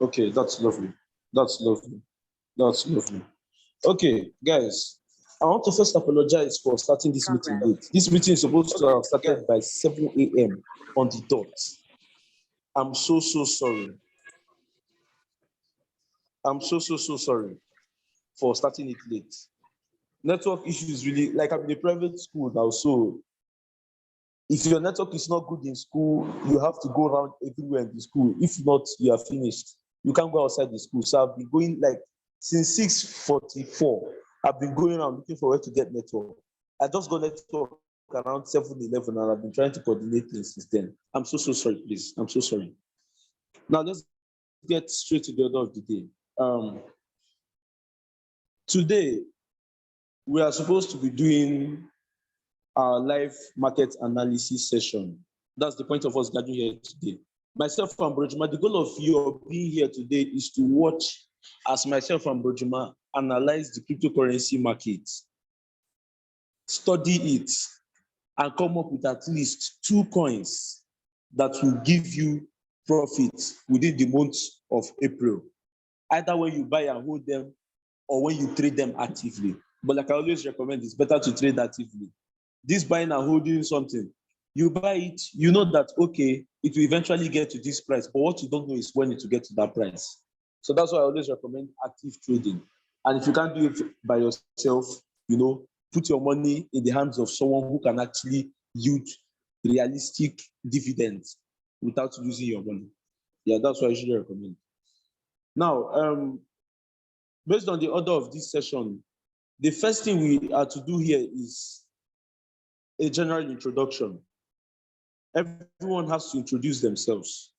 Okay, that's lovely. That's lovely. That's lovely. Okay, guys, I want to first apologize for starting this meeting late. This meeting is supposed to have started by 7 a.m. on the dot. I'm so sorry. I'm so sorry for starting it late. Network issues really, like I'm in a private school now, so if your network is not good in school, you have to go around everywhere in the school. If not, you are finished. You can't go outside the school. So I've been going like since 6:44. I've been going around looking for where to get network. I just got network around 7:11, and I've been trying to coordinate things since then. I'm so sorry, please. I'm so sorry. Now let's get straight to the order of the day. Today, we are supposed to be doing our live market analysis session. That's the point of us gathering here today. Myself and Brojima, the goal of you being here today is to watch as myself and Brojima analyze the cryptocurrency market, study it, and come up with at least 2 coins that will give you profit within the month of April, either when you buy and hold them or when you trade them actively. But like I always recommend, it's better to trade actively. This buying and holding something, you buy it, you know that, okay, it will eventually get to this price, but what you don't know is when it will get to that price. So that's why I always recommend active trading. And if you can't do it by yourself, put your money in the hands of someone who can actually yield realistic dividends without losing your money. Yeah, that's what I usually recommend. Now, based on the order of this session, the first thing we are to do here is a general introduction. Everyone has to introduce themselves.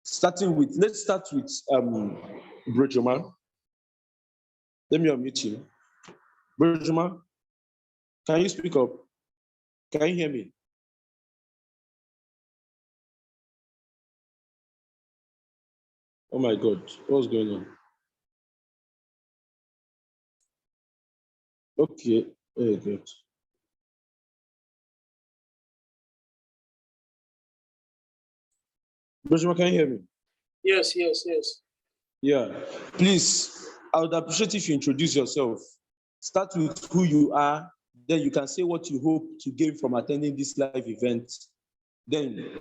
Let's start with Brojima. Let me unmute you. Brojima, can you speak up? Can you hear me? Oh my God, what's going on? Okay, very good. Brojima, can you hear me? Yes. Yeah, please, I would appreciate if you introduce yourself. Start with who you are, then you can say what you hope to gain from attending this live event. Then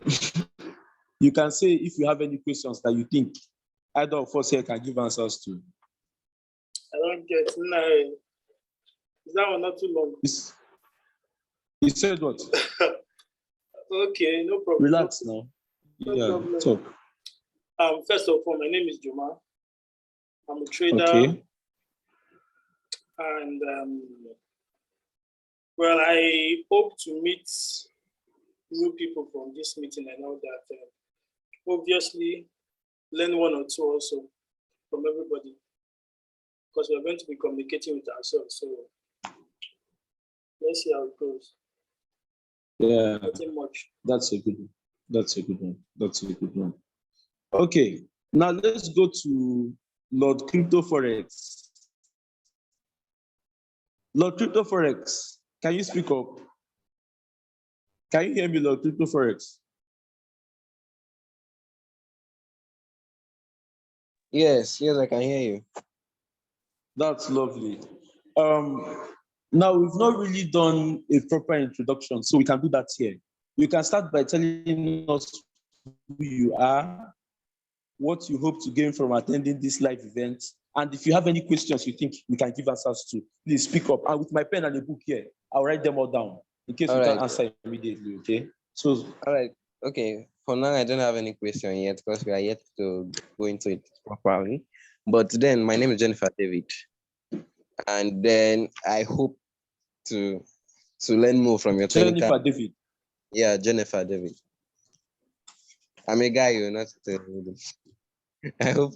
you can say if you have any questions that you think either of us here can give answers to. I don't get. No. Is that one not too long? You said what? Okay, no problem. Relax now. No talk. First of all, my name is Juma. I'm a trader. Okay. And well, I hope to meet new people from this meeting and all that. Obviously, learn one or two also from everybody, because we're going to be communicating with ourselves. So let's see how it goes. Yeah. Nothing much. That's a good one. Okay. Now let's go to Lord Crypto Forex. Lord Crypto Forex, can you speak up? Can you hear me, Lord Crypto Forex? Yes, I can hear you. That's lovely. Now we've not really done a proper introduction, so we can do that here. You can start by telling us who you are, what you hope to gain from attending this live event, and if you have any questions you think we can give answers to, please speak up. And with my pen and a book here, I'll write them all down in case we can't answer immediately, okay? So, all right. Okay, for now, I don't have any question yet because we are yet to go into it properly. But then, my name is Jennifer David. And then I hope to learn more from your Jennifer David. Yeah, Jennifer David. I'm a guy, you're not I hope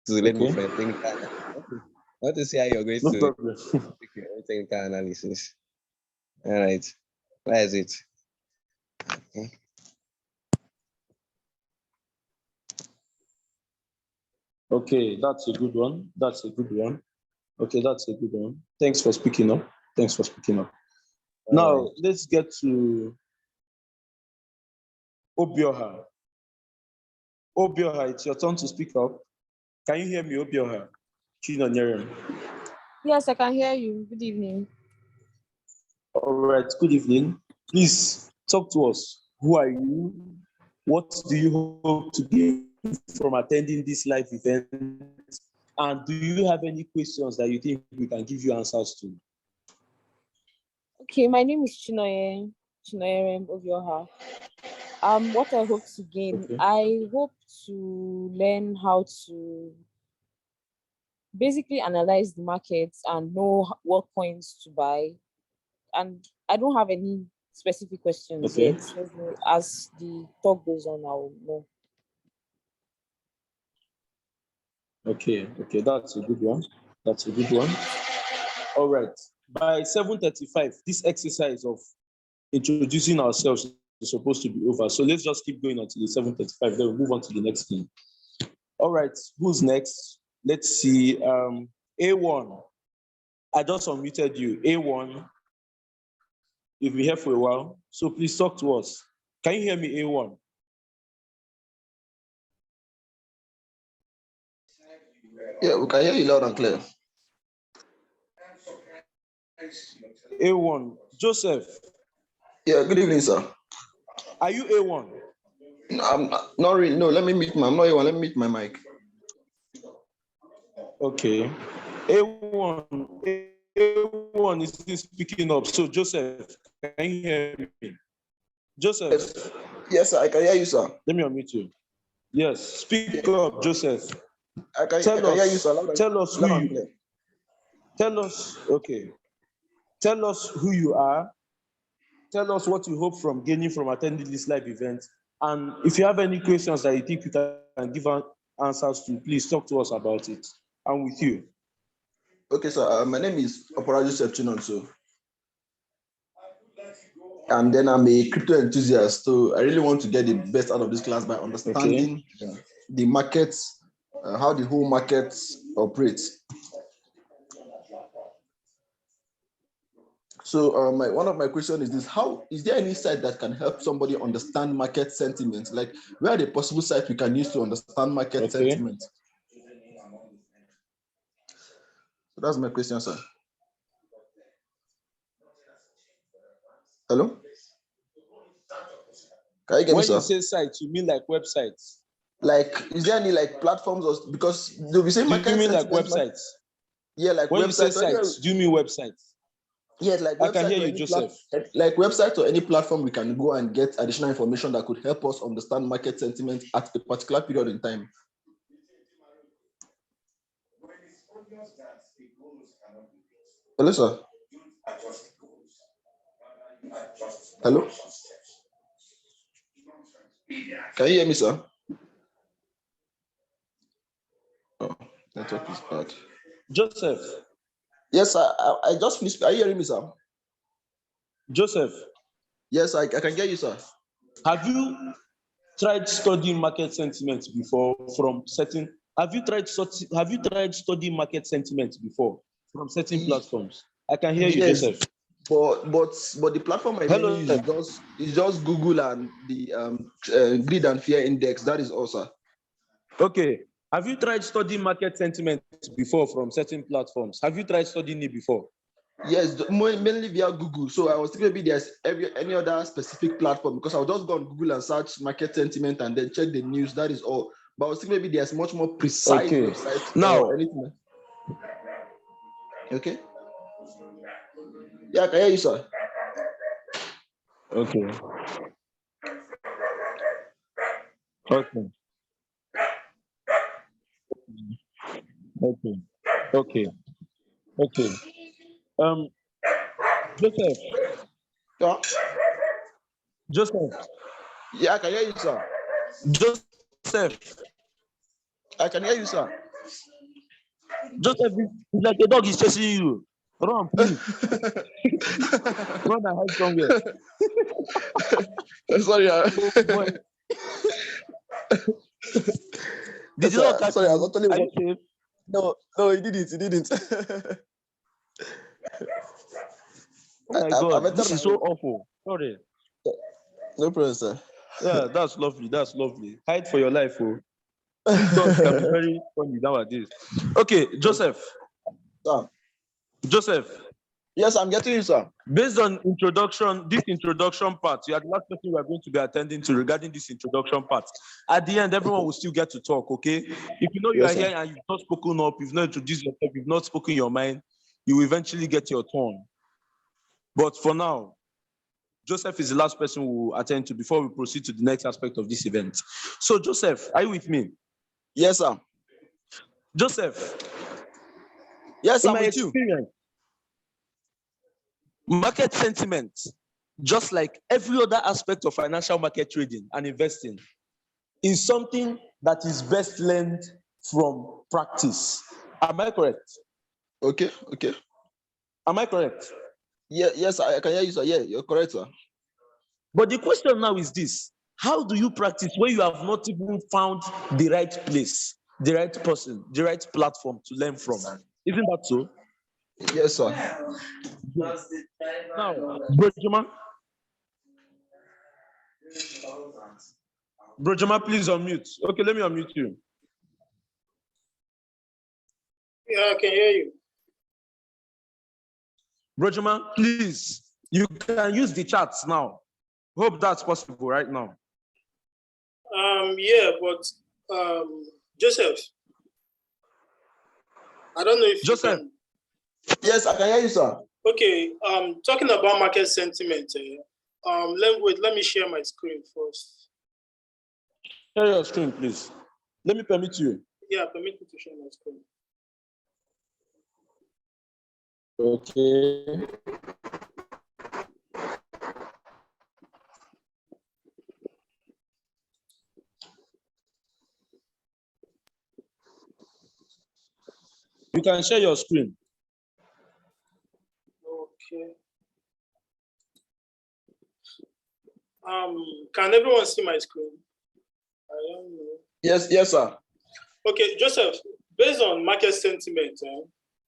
to learn more from your technical. I want to see how you're going to take your own technical analysis. All right. Where is it? Okay. Okay, that's a good one. Okay, that's a good one. Thanks for speaking up. Now, let's get to Obioha. Obioha, it's your turn to speak up. Can you hear me, Obioha? Chinonyerem. Yes, I can hear you. Good evening. All right, good evening. Please talk to us. Who are you? What do you hope to gain from attending this live event? And do you have any questions that you think we can give you answers to? Okay, my name is Chinoyerem Obioha. What I hope to gain, Okay. I hope to learn how to basically analyze the markets and know what coins to buy. And I don't have any specific questions Okay. yet. So as the talk goes on, I'll know. Okay, that's a good one. That's a good one. All right. By 7:35, this exercise of introducing ourselves is supposed to be over. So let's just keep going until the 7:35. Then we'll move on to the next thing. All right, who's next? Let's see. A1. I just unmuted you. A1. You've been here for a while, so please talk to us. Can you hear me, A1? Yeah, we can hear you loud and clear. A1. Joseph. Yeah, good evening, sir. Are you A1? No, I'm not really. No, let me meet my. I'm not A1. Let me meet my mic. Okay. A1. A1 is still speaking up. So Joseph, can you hear me? Joseph. Yes, sir. I can hear you, sir. Let me unmute you. Yes, speak up, Joseph. I can hear you, sir. Tell us who you. Tell us. Okay. Tell us who you are. Tell us what you hope from gaining from attending this live event. And if you have any questions that you think you can give answers to, please talk to us about it. I'm with you. Okay, sir. My name is Opera Joseph Chinonso. And then I'm a crypto enthusiast. So I really want to get the best out of this class by understanding the markets, how the whole market operates. So one of my questions is this: how is there any site that can help somebody understand market sentiment? Like, where are the possible sites we can use to understand market sentiment? So that's my question, sir. Hello? Can you get me, sir? When you say sites, you mean like websites? Like, is there any like platforms, or because they'll be saying market sentiment? Do you mean like sentiment? websites? Yeah, like when websites. You say sites, do you mean websites? Yes, like I can hear you, Joseph. Like websites or any platform we can go and get additional information that could help us understand market sentiment at a particular period in time. Hello, sir. Hello. Can you hear me, sir? Oh, network is bad. Joseph. Yes, sir. I just finished. Are you hearing me, sir? Joseph. Yes, I can hear you, sir. Have you tried studying market sentiment before from certain? Have you tried studying market sentiment before from certain platforms? I can hear you, Joseph. But the platform I mainly use is just Google and the Greed and Fear Index. That is all, sir. Okay. Have you tried studying market sentiment before from certain platforms? Have you tried studying it before? Yes, mainly via Google. So I was thinking maybe there's any other specific platform, because I'll just go on Google and search market sentiment and then check the news. That is all. But I was thinking maybe there's much more precise websites now, or anything. Okay. Yeah, I can hear you, sir. Okay. Okay. Okay. Okay. Okay. Joseph. Yeah. Joseph. Yeah, I can hear you, sir. Joseph. I can hear you, sir. Joseph, it's like a dog is chasing you. Run, please. Run and hide somewhere. Sorry. Oh, boy. Did you not catch sorry, you? I was actually Are you safe? No, he didn't. Oh my God, this is so awful. Sorry. No problem, sir. Yeah, that's lovely. That's lovely. Hide for your life, oh. TikTok can be very funny nowadays. Okay, Joseph. Sir. Joseph, Yes, I'm getting you, sir. based on this introduction part, you are the last person we are going to be attending to regarding this introduction part. At the end, everyone will still get to talk, okay? If you know you Yes, are sir. here and you've not spoken up, you've not introduced yourself, you've not spoken your mind, you will eventually get your turn. But for now, Joseph is the last person we will attend to before we proceed to the next aspect of this event. So, Joseph, are you with me? Yes, sir. Joseph, Yes, in I'm my with you. experience, market sentiment, just like every other aspect of financial market trading and investing, is something that is best learned from practice. Am I correct? Okay. Am I correct? Yeah, yes, I can hear you, sir. Yeah, you're correct, sir. But the question now is this: how do you practice when you have not even found the right place, the right person, the right platform to learn from? Isn't that so? Yes, sir. Now, Brojuma, please unmute. Okay, let me unmute you. Yeah, I can hear you. Brojuma, please, you can use the chats now. Hope that's possible right now. Yeah, but Joseph, I don't know if Joseph. you can. Yes, I can hear you, sir. Okay, talking about market sentiment, let me share my screen first. Share your screen, please. Let me permit you. Yeah, permit me to share my screen. Okay. You can share your screen. Okay. Can everyone see my screen? I don't know. Yes, sir. Okay, Joseph, based on market sentiment,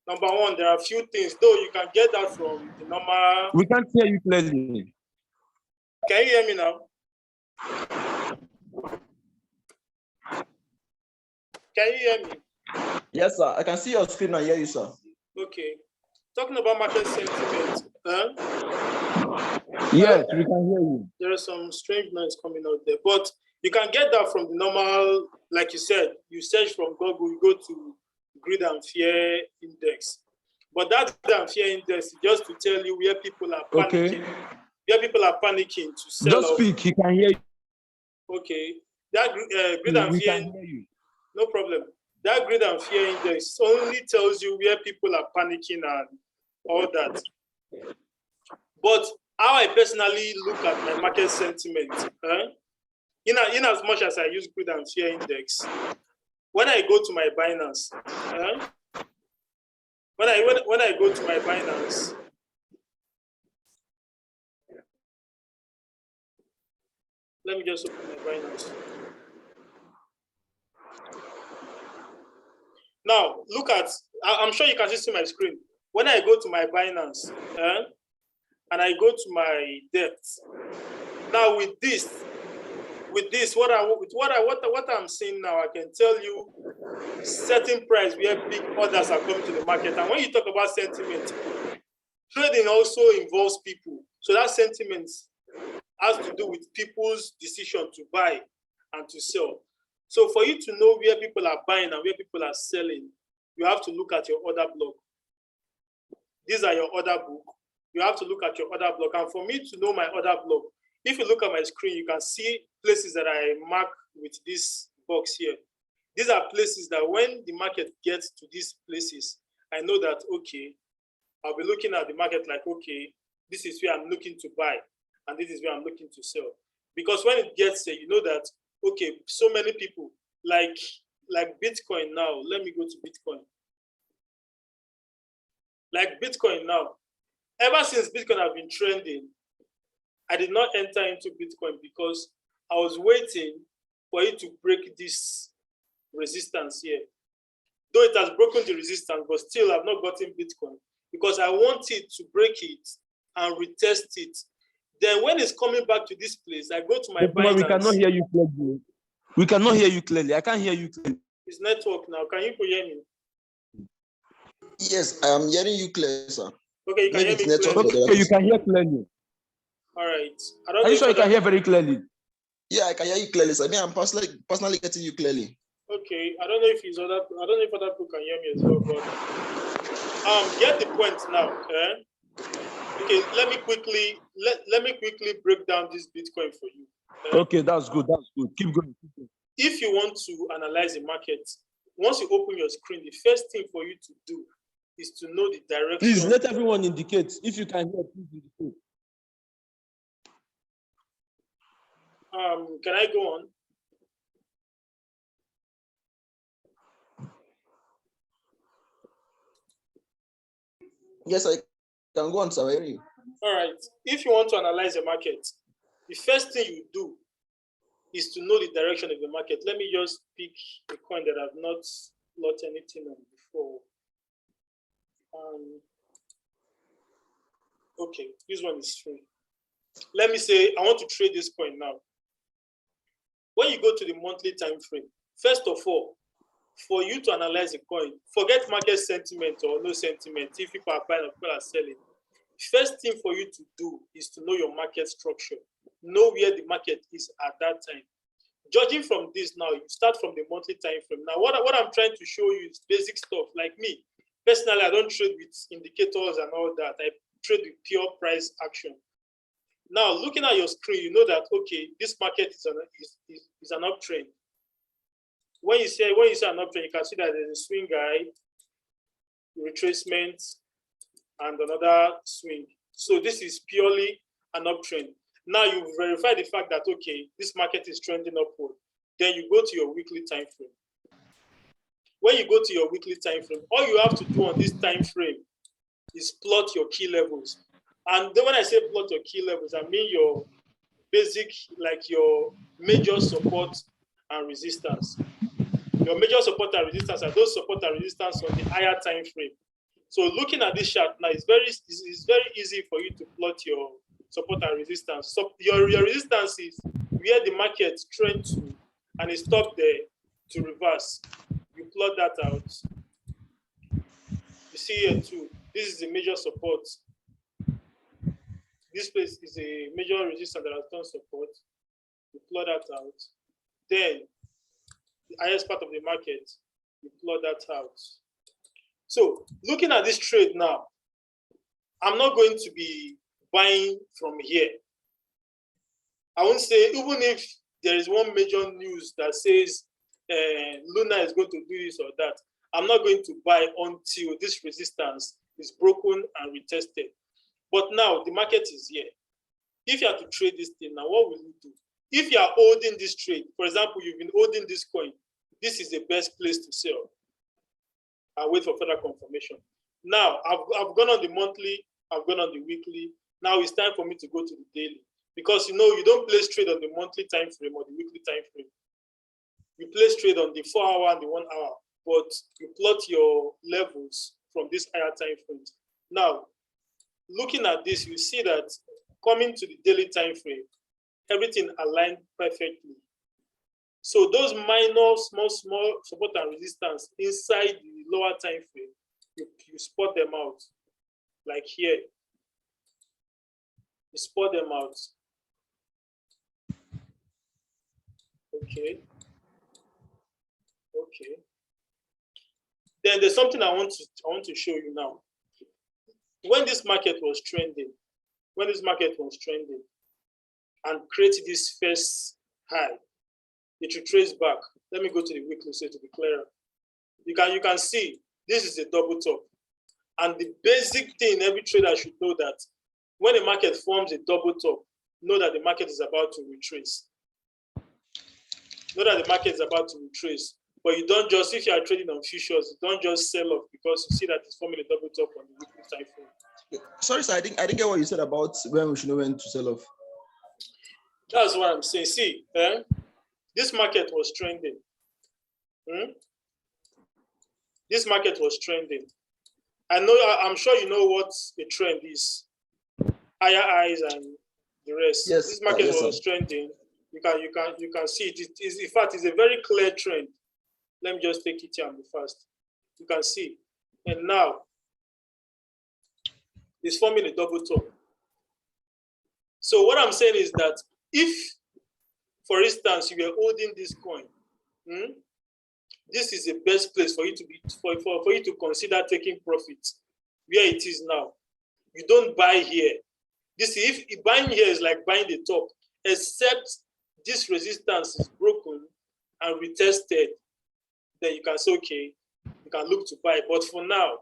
number one, there are a few things, though you can get that from the normal. We can't hear you clearly. Can you hear me now? Can you hear me? Yes, sir. I can see your screen and hear you, sir. Okay. Talking about market sentiment, Yes, we can hear you. there is some strange noise coming out there, but you can get that from the normal, like you said, you search from Google, you go to Greed and Fear Index. But that Greed and Fear Index is just to tell you where people are panicking, where people are panicking to sell Just off. speak, he can hear you. Okay. That Greed and We Fear, can hear you. no problem. That Greed and Fear Index only tells you where people are panicking and all that. But how I personally look at my market sentiment, in as much as I use Greed and Fear Index, when I go to my Binance, when I go to my Binance, let me just open my Binance. Now, look at, I'm sure you can see my screen. When I go to my Binance, and I go to my depth, now with this, what I'm seeing now, I can tell you certain price where big orders are coming to the market. And when you talk about sentiment, trading also involves people. So that sentiment has to do with people's decision to buy and to sell. So for you to know where people are buying and where people are selling, you have to look at your order block. These are your order book. You have to look at your order block. And for me to know my order block, if you look at my screen, you can see places that I mark with this box here. These are places that when the market gets to these places, I know that, okay, I'll be looking at the market like, okay, this is where I'm looking to buy, and this is where I'm looking to sell. Because when it gets there, you know that, okay, so many people, like Bitcoin now, let me go to Bitcoin. Like Bitcoin now, ever since Bitcoin has been trending, I did not enter into Bitcoin because I was waiting for it to break this resistance here. Though it has broken the resistance, but still I've not gotten Bitcoin because I want it to break it and retest it Then when it's coming back to this place, I go to my But we cannot Binance. hear you clearly. We cannot hear you clearly. I can't hear you clearly. It's network now. Can you hear me? Yes, I am hearing you clear, sir. Okay, you can Maybe hear it's me network. clearly. Okay, you can hear clearly. All right. I don't Are know you if sure you can other- hear very clearly? Yeah, I can hear you clearly, sir. I mean, I'm personally getting you clearly. Okay, I don't know if other people can hear me as well, but get the point now. Okay, let me quickly break down this Bitcoin for you. Okay, that's good. That's good. Keep going. If you want to analyze the market, once you open your screen, the first thing for you to do is to know the direction. Please let everyone indicate. If you can hear, please indicate. Can I go on? Yes, I can go on, sir. I hear you. All right. If you want to analyze the market, the first thing you do is to know the direction of the market. Let me just pick a coin that I've not lost anything on before. Okay, this one is free. Let me say I want to trade this coin now. When you go to the monthly time frame, first of all, for you to analyze the coin, forget market sentiment or no sentiment. If people are buying or people are selling, first thing for you to do is to know your market structure. Know where the market is at that time. Judging from this now, you start from the monthly time frame. Now, what I'm trying to show you is basic stuff. Like me, personally, I don't trade with indicators and all that. I trade with pure price action. Now, looking at your screen, you know that, okay, this market is an uptrend. When you say an uptrend, you can see that there's a swing guide, retracement, and another swing. So this is purely an uptrend. Now you verify the fact that, okay, this market is trending upward. Then you go to your weekly time frame. When you go to your weekly time frame, all you have to do on this time frame is plot your key levels. And then when I say plot your key levels, I mean your basic, like your major support and resistance. Your major support and resistance are those support and resistance on the higher time frame. So looking at this chart now, it's very easy for you to plot your support and resistance. So your resistance is where the market trend to, and it stopped there to reverse. You plot that out. You see here too. This is a major support. This place is a major resistance that has done support. You plot that out. Then the highest part of the market, you plot that out. So looking at this trade now, I'm not going to be buying from here. I won't say, even if there is one major news that says Luna is going to do this or that, I'm not going to buy until this resistance is broken and retested. But now the market is here. If you have to trade this thing now, what will you do? If you are holding this trade, for example, you've been holding this coin, this is the best place to sell. I'll wait for further confirmation. Now, I've gone on the monthly, I've gone on the weekly. Now it's time for me to go to the daily. Because, you don't place trade on the monthly time frame or the weekly time frame. You place trade on the 4 hour and the 1 hour, but you plot your levels from these higher time frames. Now, looking at this, you see that coming to the daily time frame, everything aligned perfectly. So those minor, small support and resistance inside the lower time frame, you spot them out. Like here, you spot them out. Okay. Then there's something I want to show you now. When this market was trending, and created this first high, it retraced back. Let me go to the weekly so to be clearer. You can see this is a double top. And the basic thing every trader should know that when a market forms a double top, know that the market is about to retrace. But you don't just, if you are trading on futures, you don't just sell off because you see that it's forming a double top on the weekly time frame. Sorry, sir, I didn't get what you said about when we should know when to sell off. That's what I'm saying. See, this market was trending. This market was trending. I'm sure you know what a trend is. Higher highs and the rest. Yes, This market yes, was sir. trending. You can see it. It is, in fact, it's a very clear trend. Let me just take it here and be fast. You can see. And now it's forming a double top. So what I'm saying is that if, for instance, you were holding this coin, this is the best place for you to be for you to consider taking profit where it is now. You don't buy here. This, if buying here is like buying the top, except this resistance is broken and retested, then you can say, okay, you can look to buy. But for now,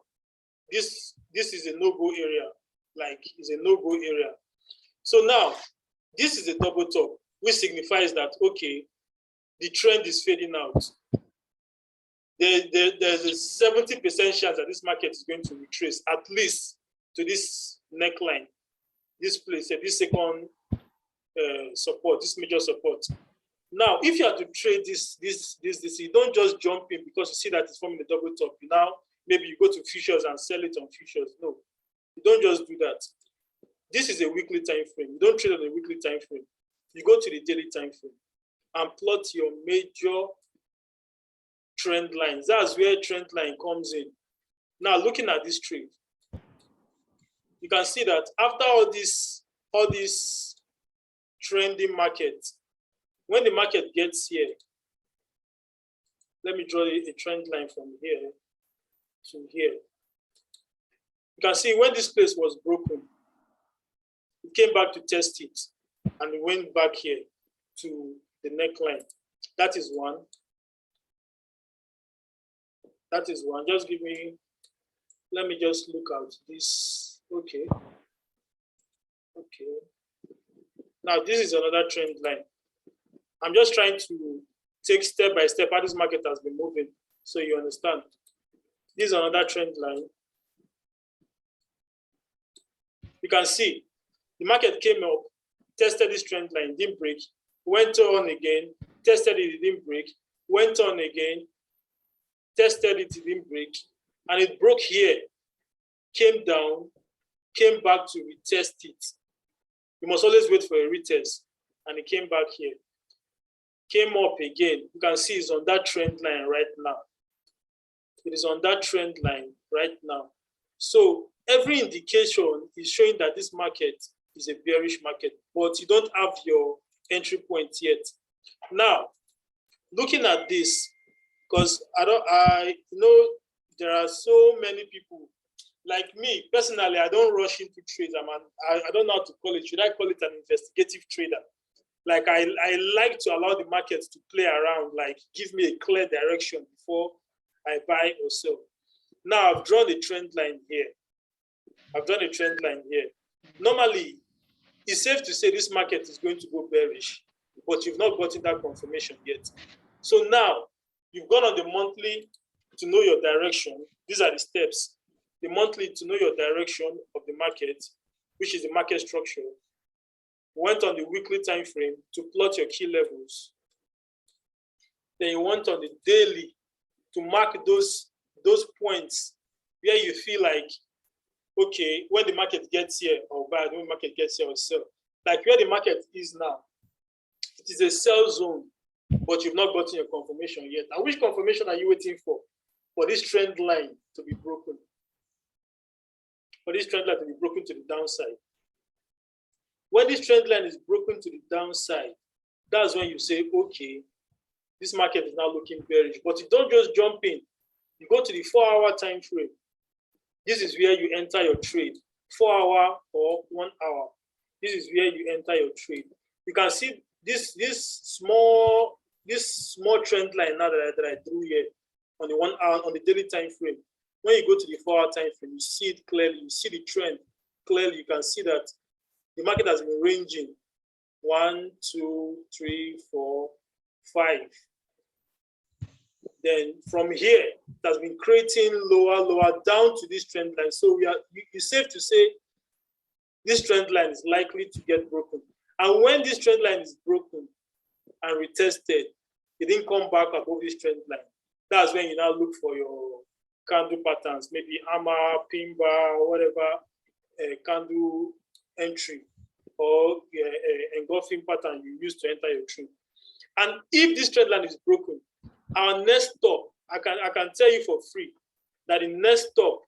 this is a no-go area. Like, it's a no-go area. So now, this is a double top, which signifies that, okay, the trend is fading out. There's a 70% chance that this market is going to retrace at least to this neckline, this place, this second support, this major support. Now, if you have to trade this, you don't just jump in because you see that it's forming a double top. Now, maybe you go to futures and sell it on futures. No, you don't just do that. This is a weekly time frame. You don't trade on a weekly time frame. You go to the daily time frame and plot your major trend lines. That's where trend line comes in. Now, looking at this trade, you can see that after all this trending market, when the market gets here, let me draw a trend line from here to here. You can see when this place was broken, it came back to test it, and it went back here to the neckline. That is one. That is one. Just give me, let me just look at this. Okay. Okay. Now, this is another trend line. I'm just trying to take step by step how this market has been moving so you understand. This is another trend line. You can see the market came up, tested this trend line, didn't break, went on again, tested it, it didn't break, went on again, tested it, it didn't break, and it broke here, came down, came back to retest it. You must always wait for a retest, and it came back here. Came up again. You can see it's on that trend line right now. It is on that trend line right now. So every indication is showing that this market is a bearish market, but you don't have your entry point yet. Now, looking at this, because I know there are so many people like me personally. I don't rush into trades. I don't know how to call it. Should I call it an investigative trader? Like I like to allow the markets to play around, like give me a clear direction before I buy or sell. Now I've drawn a trend line here. Normally, it's safe to say this market is going to go bearish, but you've not gotten that confirmation yet. So now you've gone on the monthly to know your direction. These are the steps. The monthly to know your direction of the market, which is the market structure. Went on the weekly time frame to plot your key levels. Then you went on the daily to mark those points where you feel like, okay, when the market gets here, or buy, when the market gets here, or sell. Like where the market is now, it is a sell zone, but you've not gotten your confirmation yet. And which confirmation are you waiting for? For this trend line to be broken. For this trend line to be broken to the downside. When this trend line is broken to the downside, that's when you say, okay, this market is now looking bearish. But you don't just jump in. You go to the 4-hour time frame. This is where you enter your trade. 4-hour or 1 hour. This is where you enter your trade. You can see this small trend line now that I drew here on the 1 hour, on the daily time frame. When you go to the 4-hour time frame, you see it clearly. You see the trend clearly. You can see that the market has been ranging 1, 2, 3, 4, 5. Then from here, it has been creating lower down to this trend line. So it's safe to say this trend line is likely to get broken. And when this trend line is broken and retested, it didn't come back above this trend line. That's when you now look for your candle patterns, maybe hammer, pin bar, whatever candle entry. or engulfing pattern you use to enter your trade. And if this trend line is broken, our next stop, I can tell you for free that the next stop,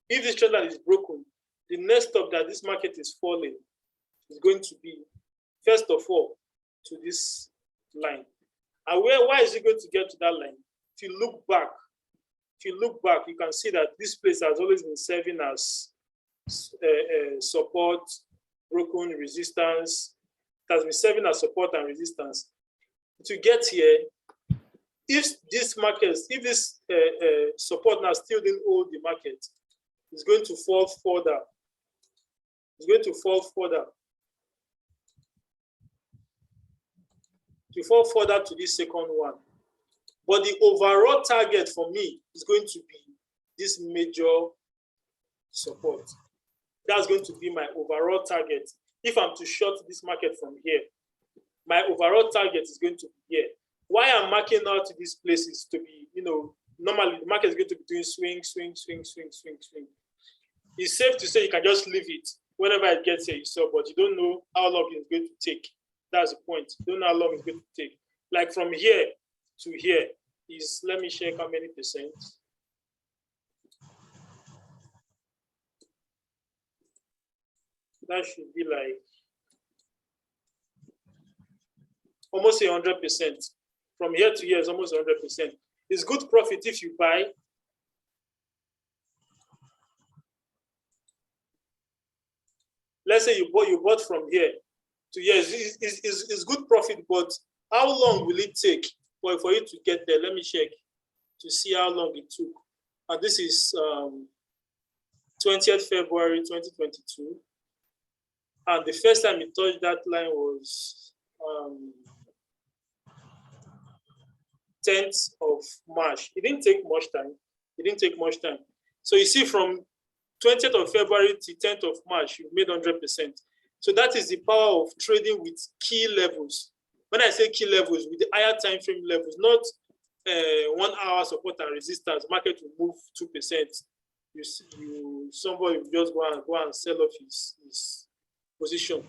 if this trend line is broken, the next stop that this market is falling is going to be, first of all, to this line. And why is it going to get to that line? If you look back, you can see that this place has always been serving as support, broken resistance. It has been serving as support and resistance. To get here, if this support now still didn't hold the market, it's going to fall further. It's going to fall further. To fall further to this second one. But the overall target for me is going to be this major support. That's going to be my overall target. If I'm to short this market from here, my overall target is going to be here. Why I'm marking out these places to be, normally the market is going to be doing swing. It's safe to say you can just leave it whenever it gets here, but you don't know how long it's going to take. That's the point. You don't know how long it's going to take. Like from here to here is, let me check how many percent. That should be like almost 100%. From here to here is almost 100%. It's good profit if you buy. Let's say you bought from here to here. It's good profit, but how long will it take for you to get there? Let me check to see how long it took. And this is 20th February 2022. And the first time it touched that line was 10th of March. It didn't take much time. So you see, from 20th of February to 10th of March, you made 100%. So that is the power of trading with key levels. When I say key levels, with the higher time frame levels, not 1 hour support and resistance, market will move 2%. Somebody will just go and sell off his position.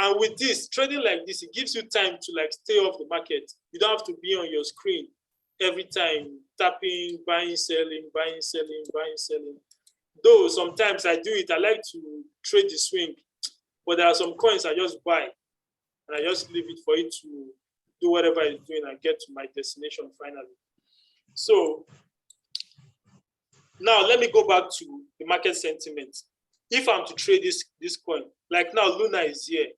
And with this, trading like this, it gives you time to stay off the market. You don't have to be on your screen every time, tapping, buying, selling. Though sometimes I do it, I like to trade the swing, but there are some coins I just buy and I just leave it for it to do whatever it's doing and get to my destination finally. So now let me go back to the market sentiment. If I'm to trade this coin, like now Luna is here.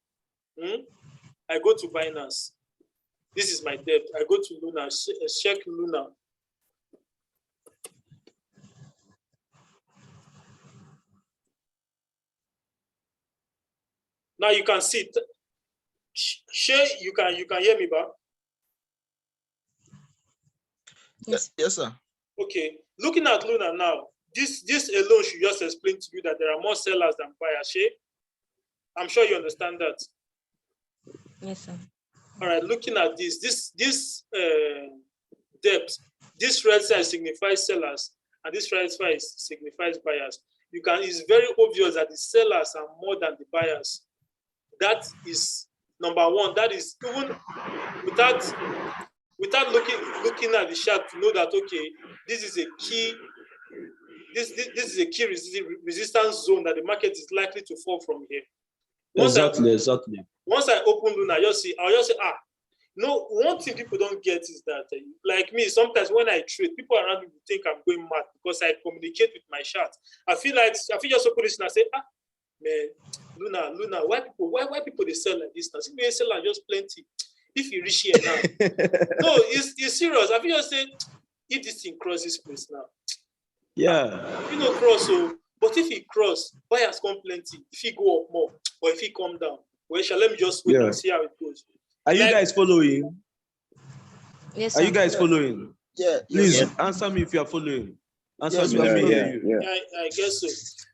I go to Binance. This is my debt. I go to Luna, check Luna. Now you can see. You can hear me, ba? Yes, sir. Okay. Looking at Luna now, this alone should just explain to you that there are more sellers than buyers. I'm sure you understand that. Yes, sir. All right. Looking at this depth, this red side signifies sellers, and this right side signifies buyers. It's very obvious that the sellers are more than the buyers. That is number one. That is even without looking at the chart to know that, okay, this is a key. This is a key resistance zone that the market is likely to fall from here. Exactly. Once I open Luna, I'll just say, no, one thing people don't get is that, like me, sometimes when I trade, people around me think I'm going mad because I communicate with my chart. I feel just open this and I say, man, Luna, why people they sell like this? Now, if they sell like just plenty, if you reach here now, no, it's serious. I feel just say, if this thing crosses this place now, cross. So, but if he cross, buyers come plenty. If he go up more, or if he come down, well, let me just wait and see how it goes. Are you guys following? Yes, sir. Are you guys following? Yeah. Please answer me if you are following. Answer me. Let me hear you. I guess so.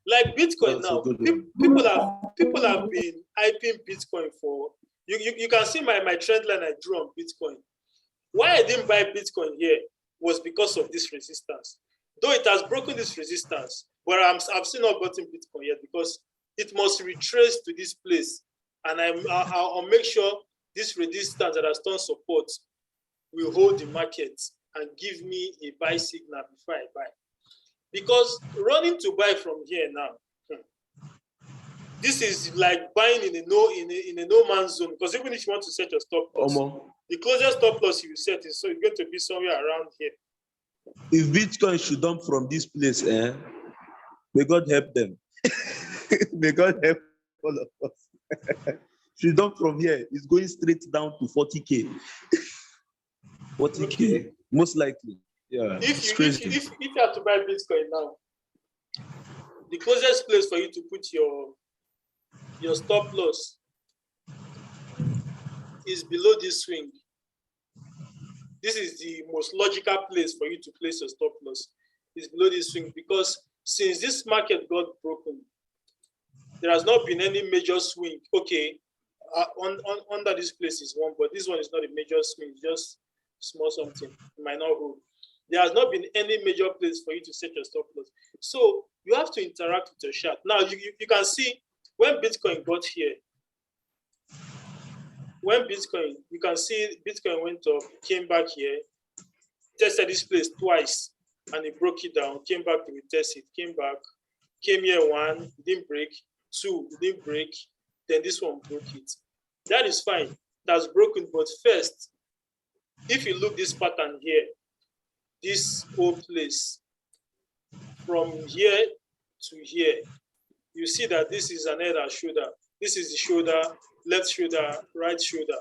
Like Bitcoin now, people have been hyping Bitcoin for. You can see my trend line I drew on Bitcoin. Why I didn't buy Bitcoin here was because of this resistance. Though it has broken this resistance, but I've still not bought Bitcoin yet because it must retrace to this place. And I'll make sure this resistance that has done support will hold the market and give me a buy signal before I buy. Because running to buy from here now, this is like buying in a no man's zone. Because even if you want to set your stop loss, the closest stop loss you set is so it's going to be somewhere around here. If Bitcoin should dump from this place, may God help them. May God help all of us. Should dump from here, it's going straight down to 40K. 40K, most likely. Yeah. If you have to buy Bitcoin now, the closest place for you to put your stop loss is below this swing. This is the most logical place for you to place your stop loss. Is below this swing, because since this market got broken, there has not been any major swing. Okay, under this place is one, but this one is not a major swing, just small something. It might not hold. There has not been any major place for you to set your stop loss. So you have to interact with your chart. Now you can see when Bitcoin got here, you can see Bitcoin went up, came back here, tested this place twice, and it broke it down, came back to retest it, came back, came here one, didn't break, two, didn't break, then this one broke it. That is fine, that's broken, but first, if you look this pattern here, this whole place, from here to here, you see that this is an head and shoulder. This is the shoulder, left shoulder, right shoulder.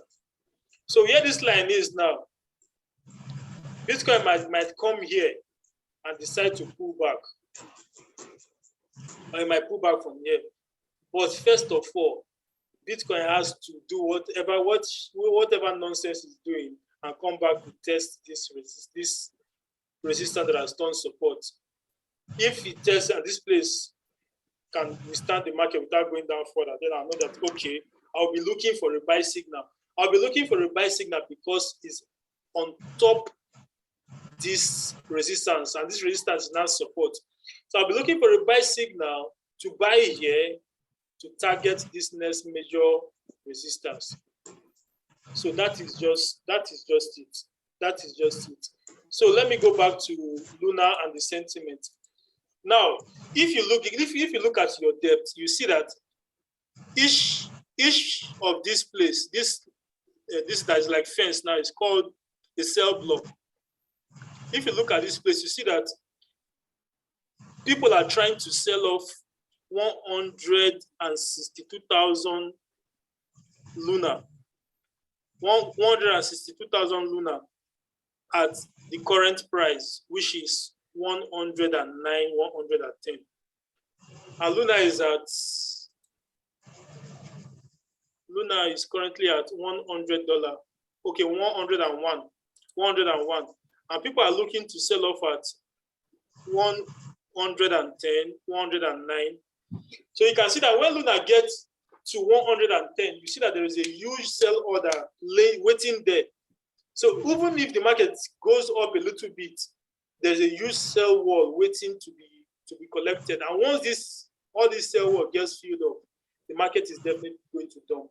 So here this line is now, Bitcoin might come here and decide to pull back. Or it might pull back from here. But first of all, Bitcoin has to do whatever nonsense it's doing and come back to test this resistance that has done support. If it tests and this place can withstand the market without going down further, then I'll know that, okay, I'll be looking for a buy signal. I'll be looking for a buy signal because it's on top this resistance, and this resistance is now support. So I'll be looking for a buy signal to buy here to target this next major resistance. So that is just it. That is just it. So let me go back to Luna and the sentiment. Now, if you look at your depth, you see that each of this place, this that is like fence now is called a cell block. If you look at this place, you see that people are trying to sell off 162,000 Luna. 162,000 Luna at the current price, which is 109, 110. And Luna is currently at $100. Okay, 101. And people are looking to sell off at 110, 109. So you can see that when Luna gets to 110, you see that there is a huge sell order waiting there. So even if the market goes up a little bit, there's a huge sell wall waiting to be collected. And once all this sell wall gets filled up, the market is definitely going to dump.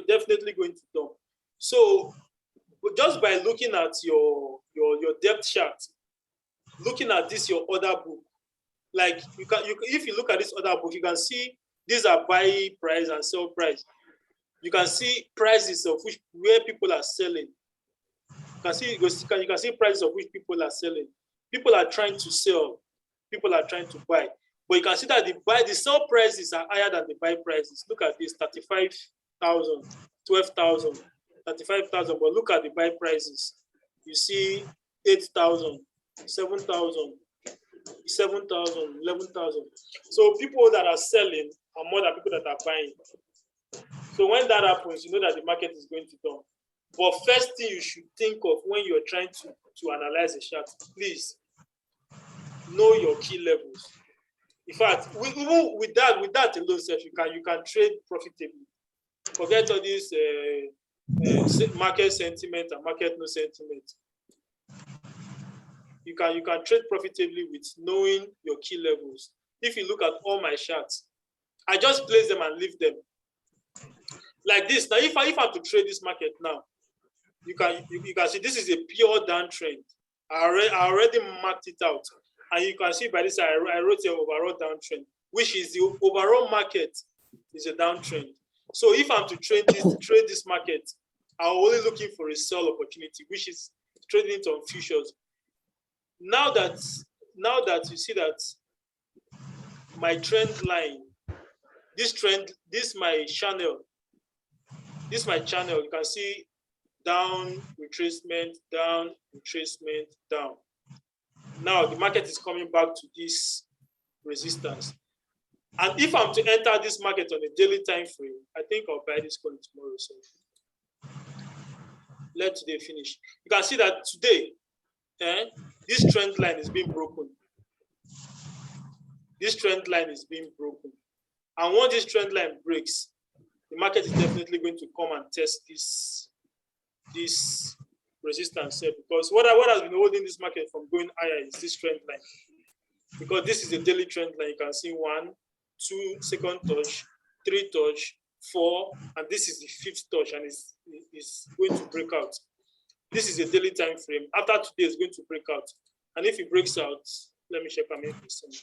Definitely going to dump. So just by looking at your depth chart, looking at this your order book, like if you look at this order book, you can see these are buy price and sell price. You can see prices of where people are selling. You can see prices of which people are selling. People are trying to sell. People are trying to buy. But you can see that the sell prices are higher than the buy prices. Look at this: 35,000, 12,000, 35,000. But look at the buy prices. You see 8,000, 7,000, 7,000, 11,000. So people that are selling are more than people that are buying. So when that happens, you know that the market is going to dump. But first thing you should think of when you're trying to analyze a chart, please know your key levels. In fact, even with that alone, you can trade profitably. Forget all this market sentiment and market no sentiment. You can trade profitably with knowing your key levels. if you look at all my charts, I just place them and leave them like this. Now, if I have to trade this market now, you can see this is a pure downtrend. I already marked it out, and you can see by this I wrote an overall downtrend, which is the overall market is a downtrend. So if I'm to trade this market, I'm only looking for a sell opportunity, which is trading it on futures. Now that you see that my trend line, this my channel, you can see down, retracement, down, retracement, down. Now the market is coming back to this resistance. And if I'm to enter this market on a daily time frame, I think I'll buy this coin tomorrow. So let today finish. You can see that today, this trend line is being broken. This trend line is being broken. And once this trend line breaks, the market is definitely going to come and test this resistance here, because what has been holding this market from going higher is this trend line. Because this is a daily trend line. You can see 1, 2, second touch, 3 touch, 4, and this is the 5th touch, and it's going to break out. This is a daily time frame. After today, it's going to break out. And if it breaks out, let me check how many percent.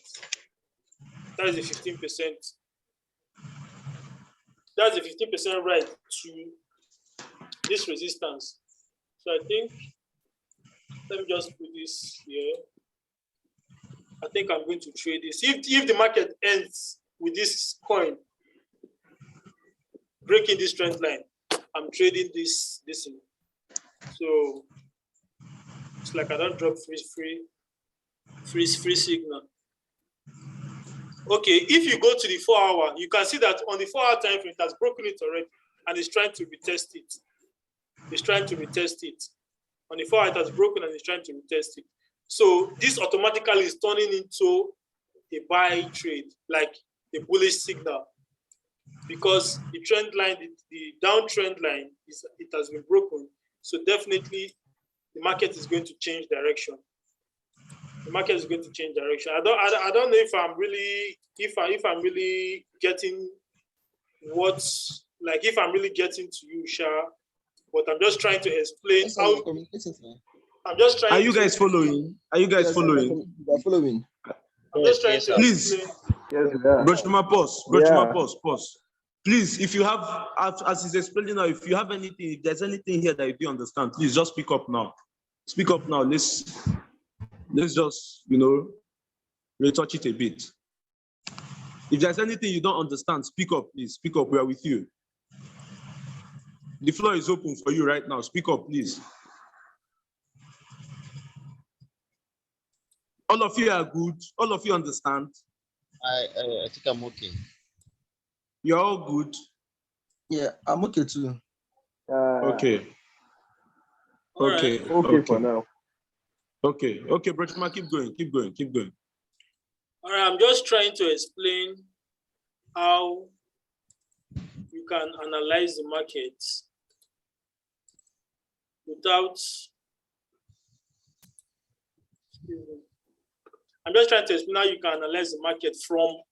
That is the 15%. That's the 15% right to this resistance. So I think, let me just put this here. I think I'm going to trade this. If the market ends with this coin breaking this trend line, I'm trading this in. So it's like I don't drop free signal. Okay, if you go to the 4 hour, you can see that on the 4 hour time frame, it has broken it already and it's trying to retest it. It's trying to retest it. On the 4 hour, it has broken and it's trying to retest it. So this automatically is turning into a buy trade, like a bullish signal, because the trend line, the downtrend line, it has been broken. So definitely, the market is going to change direction. The market is going to change direction. I don't know if I'm really getting if I'm really getting to you, Sha, but I'm just trying to explain how. I'm just trying. Are you guys following? Are you guys following? We are following. I'm just trying to please. explain. Yes, Brochuma, pause. Please, if you have, as he's explaining now, if you have anything, if there's anything here that you do understand, please just speak up now. Speak up now. Let's just, retouch it a bit. If there's anything you don't understand, speak up, please. Speak up. We are with you. The floor is open for you right now. Speak up, please. All of you are good. All of you understand. I think I'm okay. You're all good. Yeah, I'm okay too. Okay. Okay. Okay for now. Okay, Brochuma, keep going. All right, I'm just trying to explain how you can analyze the market without. I'm just trying to explain how you can analyze the market from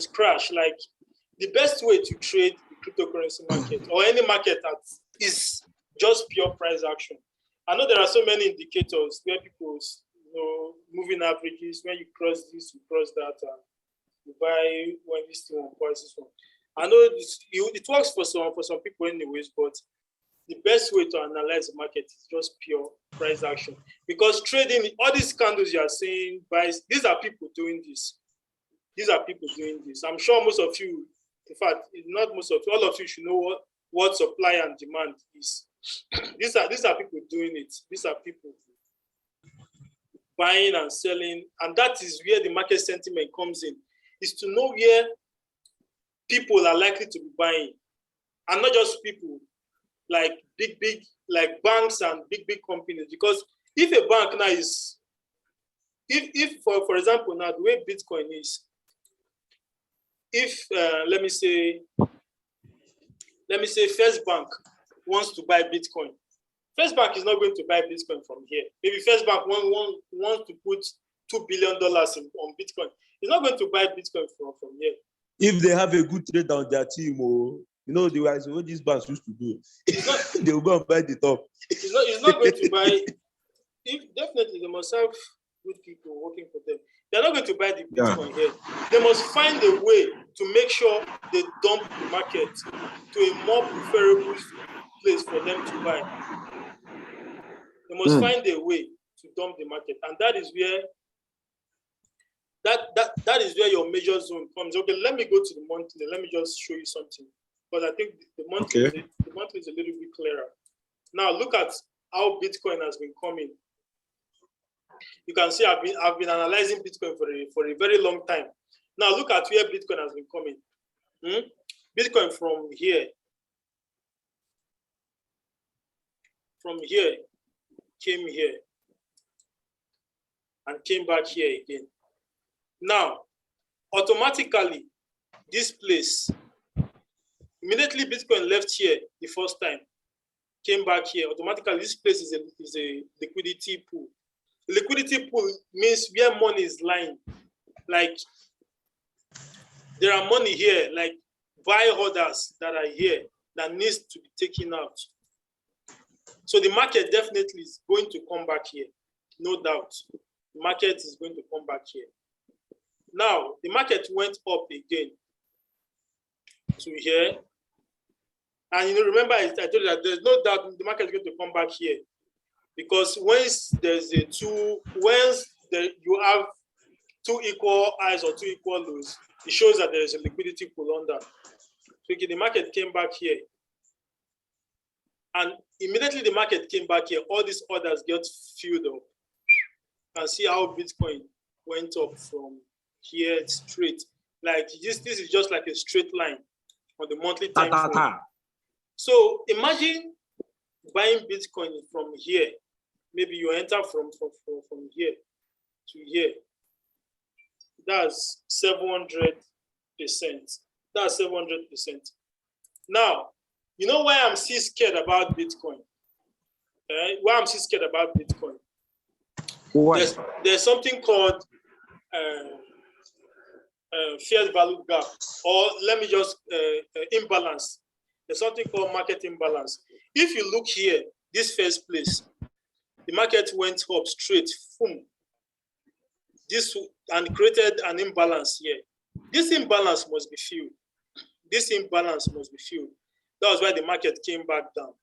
scratch. Like the best way to trade the cryptocurrency market or any market that is just pure price action. I know there are so many indicators where people, moving averages, when you cross this, you cross that, you buy when this thing one, price this one. I know it works for some people anyways, but the best way to analyze the market is just pure price action. Because trading, all these candles you are seeing, these are people doing this. I'm sure most of you, in fact, not most of you, all of you should know what supply and demand is. These are people doing it. These are people buying and selling, and that is where the market sentiment comes in. Is to know where people are likely to be buying, and not just people like big like banks and big companies. Because if a bank now is, if for example now the way Bitcoin is, if let me say First Bank wants to buy Bitcoin, First Bank is not going to buy Bitcoin from here. Maybe First Bank wants to put $2 billion on Bitcoin. He's not going to buy Bitcoin from here. If they have a good trader on their team, the ways what these banks used to do, they will go and buy the top. He's not going to buy. Definitely, they must have good people working for them. They're not going to buy the Bitcoin here. They must find a way to make sure they dump the market to a more preferable place for them to buy. They must find a way to dump the market, and that is where that is where your major zone comes. Okay, let me go to the monthly. Let me just show you something, because I think the monthly is a little bit clearer. Now look at how Bitcoin has been coming. You can see I've been analyzing Bitcoin for a very long time. Now look at where Bitcoin has been coming. Bitcoin from here came here and came back here again. Now, automatically, this place, immediately Bitcoin left here the first time, came back here. Automatically, this place is a liquidity pool. Liquidity pool means where money is lying. Like, there are money here, like buy orders that are here that needs to be taken out. So the market definitely is going to come back here, no doubt. The market is going to come back here. Now, the market went up again to here. And remember, I told you that there's no doubt the market is going to come back here. Because once you have two equal highs or two equal lows, it shows that there is a liquidity pool under. So the market came back here. And immediately the market came back here, all these orders get filled up. And see how Bitcoin went up from here straight. Like this is just like a straight line on the monthly time frame. So imagine buying Bitcoin from here. Maybe you enter from here to here. That's 700%. That's 700%. Now, you know why I'm still scared about Bitcoin? Why I'm still scared about Bitcoin? There's something called fair value gap, or let me just imbalance. There's something called market imbalance. If you look here, this first place, the market went up straight, boom. This and created an imbalance here. This imbalance must be filled. This imbalance must be filled. That was why the market came back down.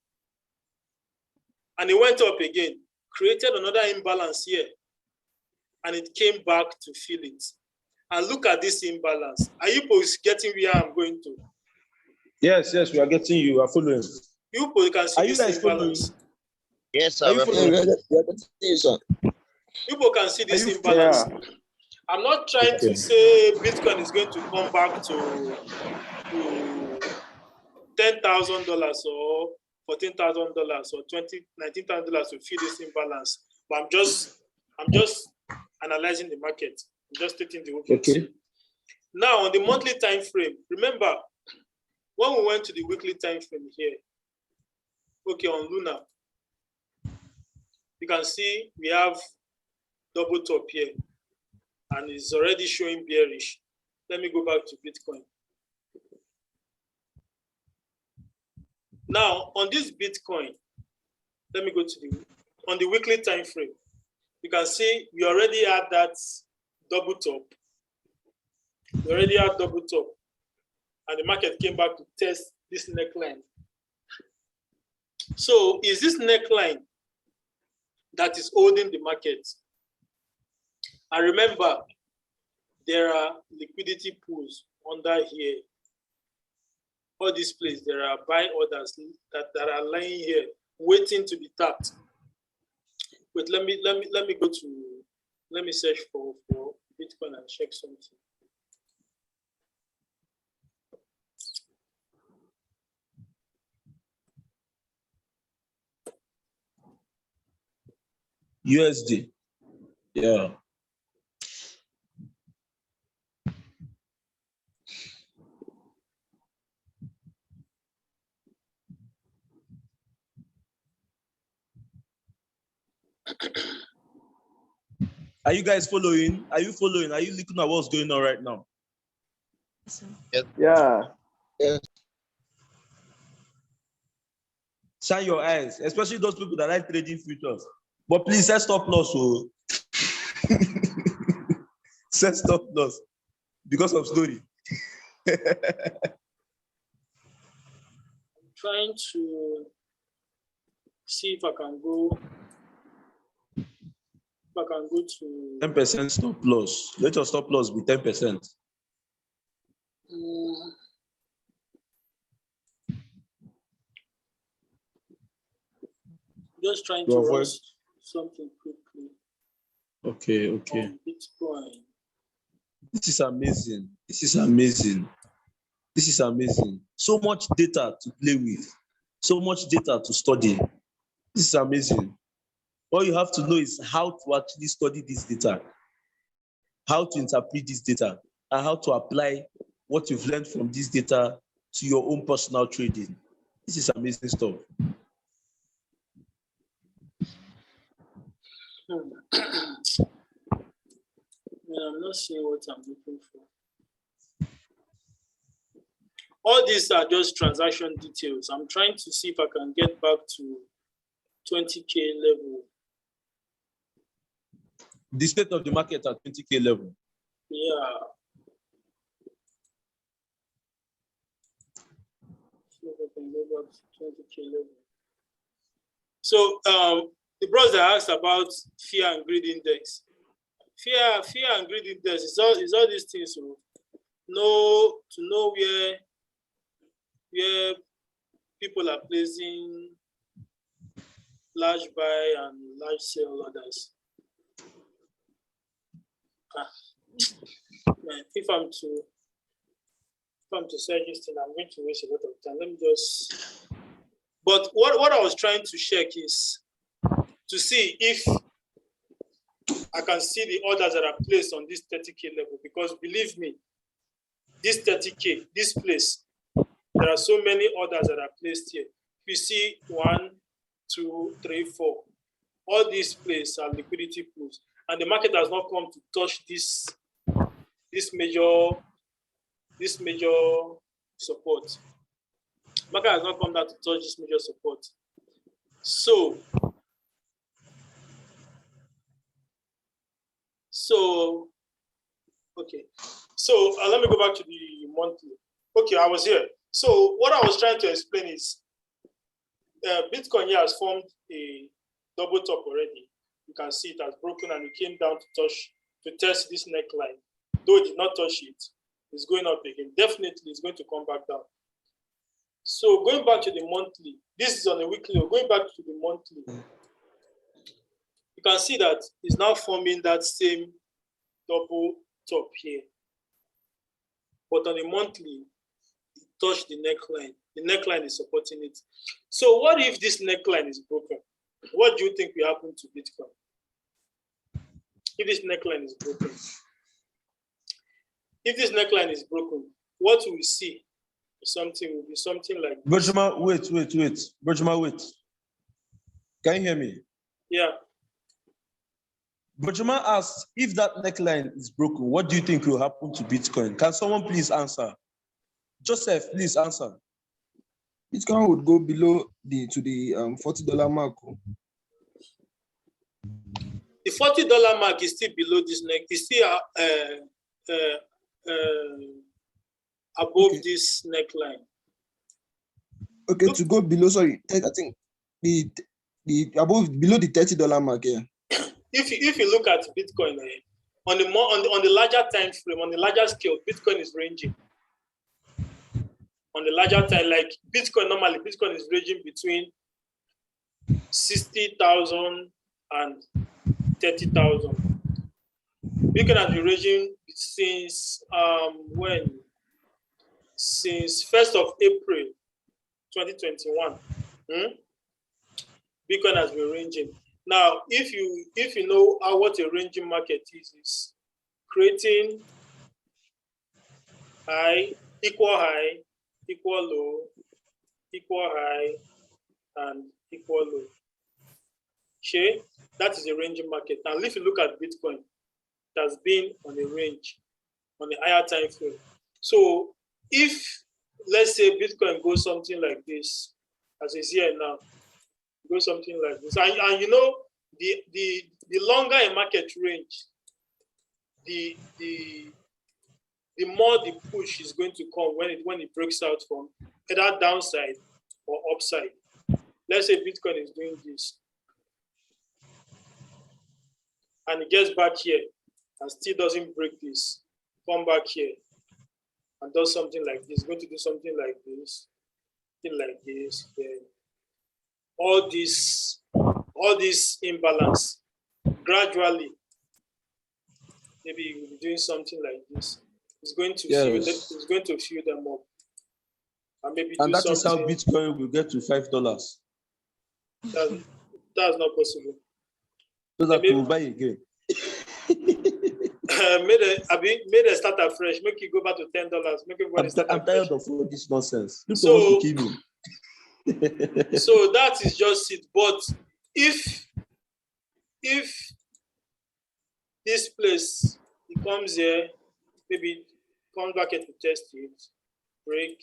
And it went up again, created another imbalance here, and it came back to fill it. And look at this imbalance. Are you getting where I'm going to? Yes, we are getting you. Are following. You can see this imbalance. Yes, sir. People can see this imbalance. I'm not trying to say Bitcoin is going to come back to $10,000 or $14,000 or $19,000 to fill this imbalance. But I'm just analyzing the market. I'm just taking the options. Okay. Now on the monthly time frame, remember when we went to the weekly time frame here, okay, on Luna, you can see we have double top here, and it's already showing bearish. Let me go back to Bitcoin. Now on this Bitcoin, let me go to on the weekly time frame. You can see we already had that double top. We already had double top, and the market came back to test this neckline. So is this neckline that is holding the market? And remember, there are liquidity pools under here. All this place, there are buy orders that are lying here, waiting to be tapped. Wait, let me search for Bitcoin and check something. USD. Yeah. Are you guys following? Are you following? Are you looking at what's going on right now? Yeah. Yes. Shine your eyes, especially those people that like trading futures. But please set stop loss. So set stop loss because of story. Trying to see if I can go. If I can go to 10% stop loss. Let your stop loss be 10%. Just trying To to avoid. run something quickly Okay. on Bitcoin. This is amazing. This is amazing. This is amazing. So much data to play with. So much data to study. This is amazing. All you have to know is how to actually study this data, how to interpret this data, and how to apply what you've learned from this data to your own personal trading. This is amazing stuff. I'm not seeing what I'm looking for. All these are just transaction details. I'm trying to see if I can get back to 20K level. The state of the market at 20K level. Yeah. See if I can go back to 20K level. So the brother asked about fear and greed index. Fear and greed index is all these things. So to know where people are placing large buy and large sell orders. If I'm to search this thing, I'm going to waste a lot of time. Let me just. But what I was trying to check is to see if I can see the orders that are placed on this 30K level. Because believe me, this 30K, this place, there are so many orders that are placed here. You see 1, 2, 3, 4. All these places are liquidity pools, and the market has not come to touch this major support. Market has not come down to touch this major support. So okay. So let me go back to the monthly. Okay, I was here. So what I was trying to explain is Bitcoin here has formed a double top already. You can see it has broken and it came down to test this neckline. Though it did not touch it, it's going up again. Definitely it's going to come back down. So going back to the monthly, this is on a weekly. Going back to the monthly, you can see that it's now forming that same double top here. But on a monthly, it touched the neckline. The neckline is supporting it. So what if this neckline is broken? What do you think will happen to Bitcoin? If this neckline is broken. If this neckline is broken, what we see will be something like this. Berjima, wait. Berjima, wait. Can you hear me? Yeah. Berjima asked, if that neckline is broken, what do you think will happen to Bitcoin? Can someone please answer? Joseph, please answer. Bitcoin would go below the $40 mark. The $40 mark is still below this neck. It's still above this neckline. Okay, to go below, sorry, I think the below the $30 mark, yeah. If you look at Bitcoin on the larger time frame, on the larger scale, Bitcoin is ranging. On the larger time, like Bitcoin is ranging between 60,000 and 30,000. Bitcoin has been ranging since when? Since 1st of April 2021. Bitcoin has been ranging. Now, if you know what a ranging market is creating high, equal low, equal high, and equal low. Okay, that is a ranging market. Now, if you look at Bitcoin, it has been on a range, on a higher time frame. So if, let's say, Bitcoin goes something like this, as it's here now, goes something like this, and you know, the longer a market range, the more the push is going to come when it breaks out from either downside or upside. Let's say Bitcoin is doing this, and it gets back here and still doesn't break this, come back here and does something like this, going to do something like this, then all this imbalance gradually, maybe you will be doing something like this. It's going to fill them up. And maybe And do that is how something. Bitcoin will get to $5. That's not possible. So that we will buy again. made a start afresh. Make it go back to $10. Make everybody start I'm afresh. tired of all this nonsense. People So- want to kill me. So that is just it. But if this place, it comes here, maybe comes back here to test it, break.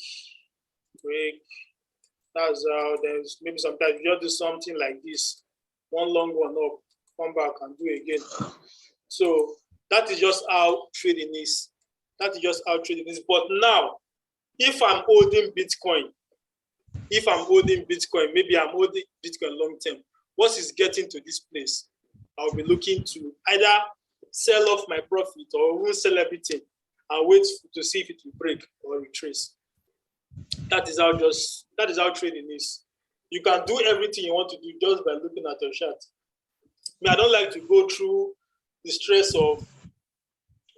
That's how. There's maybe sometimes you just do something like this, one long one up, come back and do it again. So that is just how trading is. But now, if I'm holding Bitcoin, maybe I'm holding Bitcoin long term, once it's getting to this place, I'll be looking to either sell off my profit or even sell everything and wait to see if it will break or retrace. That is how trading is. You can do everything you want to do just by looking at your chart. I don't like to go through the stress of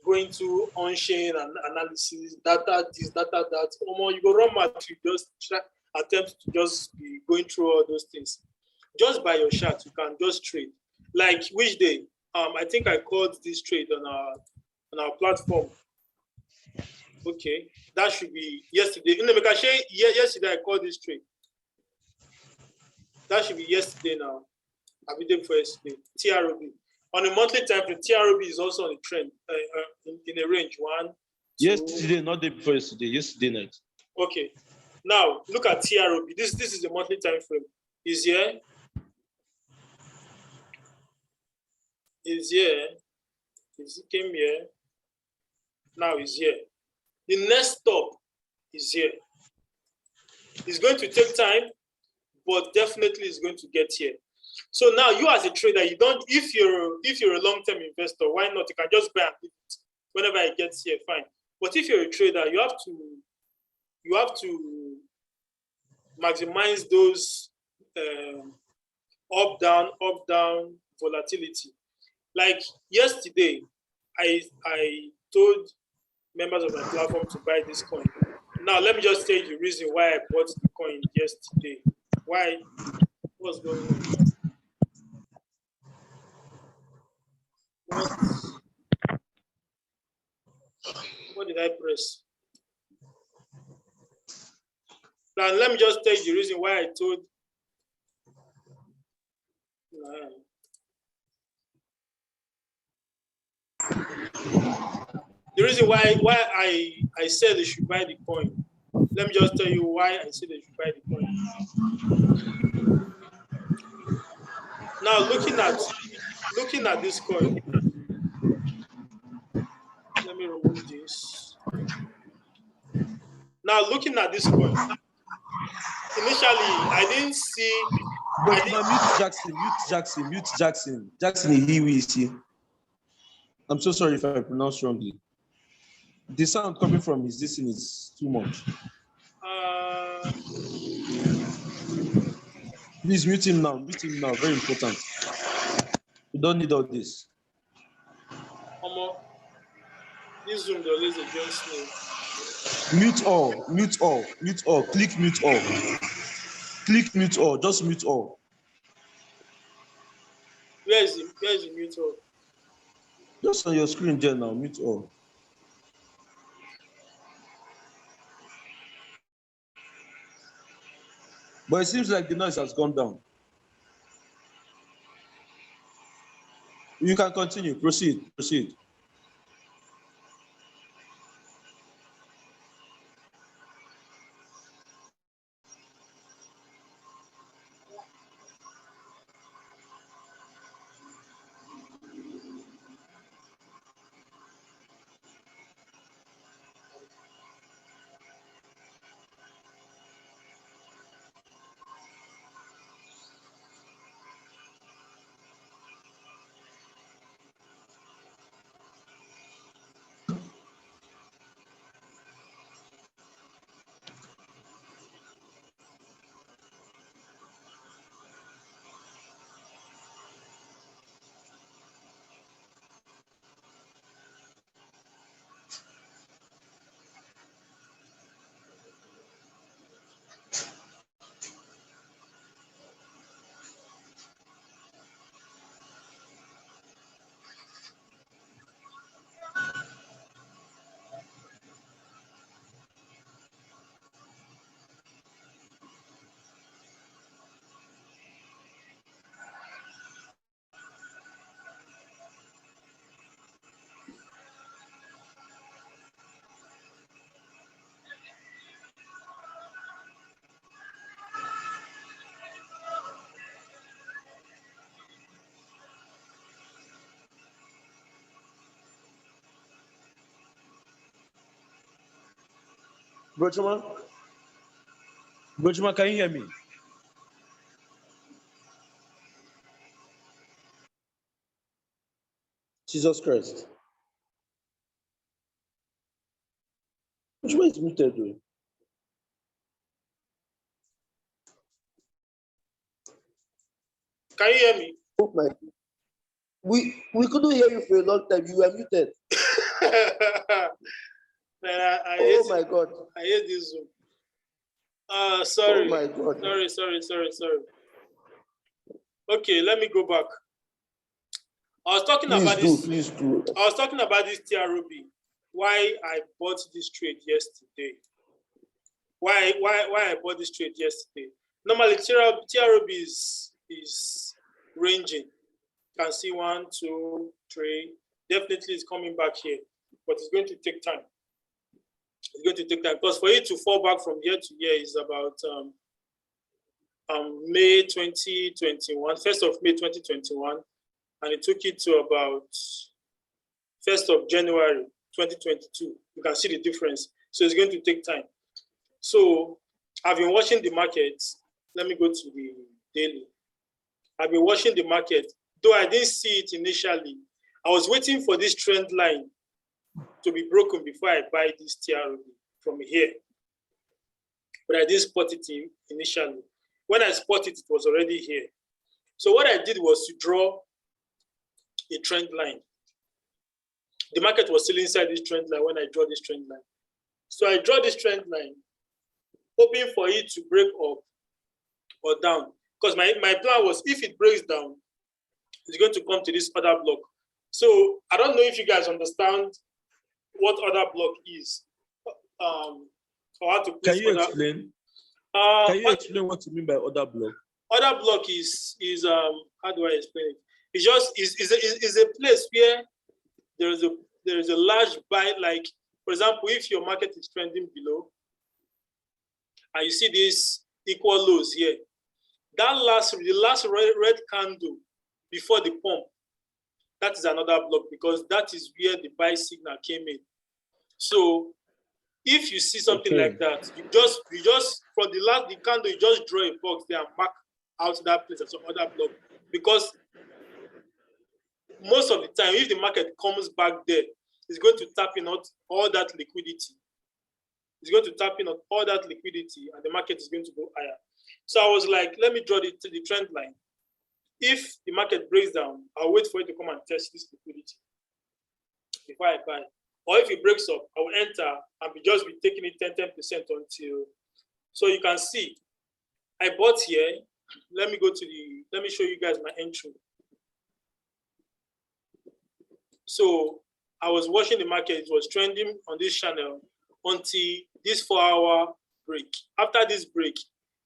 going to on-chain and analysis, data this, data that. You go run mad to just try, attempt to just be going through all those things. Just by your chart, you can just trade. Like which day? I think I called this trade on our platform. Okay, that should be yesterday. Yesterday I called this trade. That should be yesterday now. I'll be there for yesterday. TROB. On a monthly time frame, TROB is also on a trend, in a range. 1, 2. Yesterday, not the before yesterday. Yesterday night. Okay. Now look at TROB. This is the monthly time frame. Is here. It came here. Now is here. The next stop is here. It's going to take time, but definitely it's going to get here. So now you as a trader, if you're a long-term investor, why not? You can just buy and leave it. Whenever it gets here, fine. But if you're a trader, you have to maximize those up down volatility. Like yesterday, I told members of my platform to buy this coin. Now let me just tell you the reason why I bought the coin yesterday. Why? What's going on? What did I press? Now let me just tell you the reason why I told. The reason why I said they should buy the coin. Let me just tell you why I said they should buy the coin. Now looking at this coin. Let me remove this. Now looking at this coin. Initially, I didn't see. But mute Jackson. Jackson, he will see. I'm so sorry if I pronounce wrongly. The sound coming from his listening is too much. Please mute him now. Very important. We don't need all this. This Zoom always against me. Mute all. Click mute all. Just mute all. Where is the mute all? Just on your screen there now, mute all. But it seems like the noise has gone down. You can continue. Proceed. Brochuma, Brochuma, can you hear me? Jesus Christ. Brochuma is muted though. Can you hear me? Oh my. We couldn't hear you for a long time. You were muted. Man, I Oh hate my it. God. I hate this Zoom. Oh Sorry. my God. Sorry. Okay, let me go back. I was talking Please about do. this. Please do. I was talking about this TROB. Why I bought this trade yesterday. Why I bought this trade yesterday. Normally TROB is ranging. You can see 1, 2, 3. Definitely it's coming back here, but it's going to take time. It's going to take time because for it to fall back from year to year is about May 2021, 1st of May 2021, and it took it to about 1st of January 2022. You can see the difference. So it's going to take time. So I've been watching the market. Let me go to the daily. I've been watching the market. Though I didn't see it initially, I was waiting for this trend line to be broken before I buy this TROB from here. But I didn't spot it initially. When I spotted it, it was already here. So what I did was to draw a trend line. The market was still inside this trend line when I draw this trend line. So I draw this trend line, hoping for it to break up or down. Because my plan was if it breaks down, it's going to come to this other block. So I don't know if you guys understand what other block is. Or how to place Can you other, explain? Can you explain what you mean by other block? Other block is how do I explain it? It's just is a place where there is a large buy. Like for example, if your market is trending below, and you see these equal lows here, the last red candle before the pump, that is another block because that is where the buy signal came in. So if you see something like that, you just from the candle, you just draw a box there and mark out that place as some other block. Because most of the time, if the market comes back there, it's going to tap in all that liquidity. It's going to tap in on all that liquidity and the market is going to go higher. So I was like, let me draw the trend line. If the market breaks down, I'll wait for it to come and test this liquidity before I buy. Or if it breaks up, I will enter and just be taking it 10% until. So you can see, I bought here. Let me show you guys my entry. So I was watching the market. It was trending on this channel until this 4-hour break. After this break,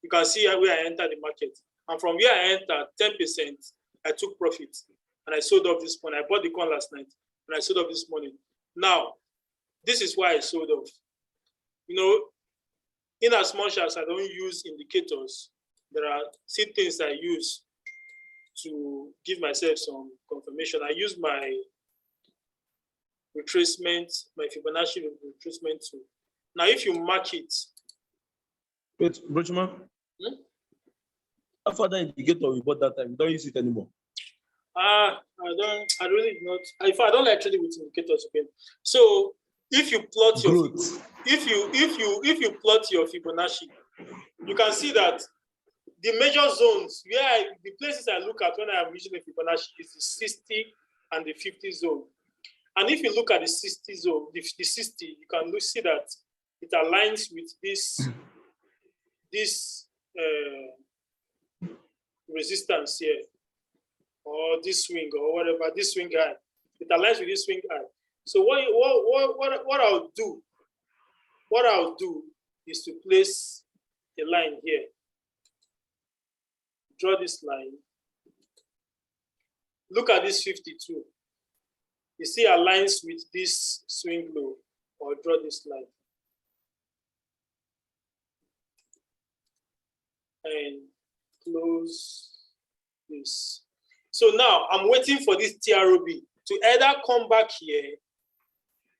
you can see where I entered the market. And from where I entered, 10%, I took profit. And I sold off this morning. I bought the coin last night and I sold off this morning. Now, this is why I sold off. You know, in as much as I don't use indicators, there are still things I use to give myself some confirmation. I use my retracement, my Fibonacci retracement tool. Now, if you mark it. Wait, Brochuma? After the indicator we bought that time, we don't use it anymore. I really not. In fact, I don't like trading with indicators again. So if you plot your if you plot your Fibonacci, you can see that the major zones the places I look at when I'm using the Fibonacci is the 60 and the 50 zone. And if you look at the 60 zone, the 60, you can see that it aligns with this resistance here, or this swing, or whatever, this swing high. It aligns with this swing high. So what I'll do is to place a line here. Draw this line. Look at this 52. You see aligns with this swing low, or draw this line. And close this. So now I'm waiting for this TROB to either come back here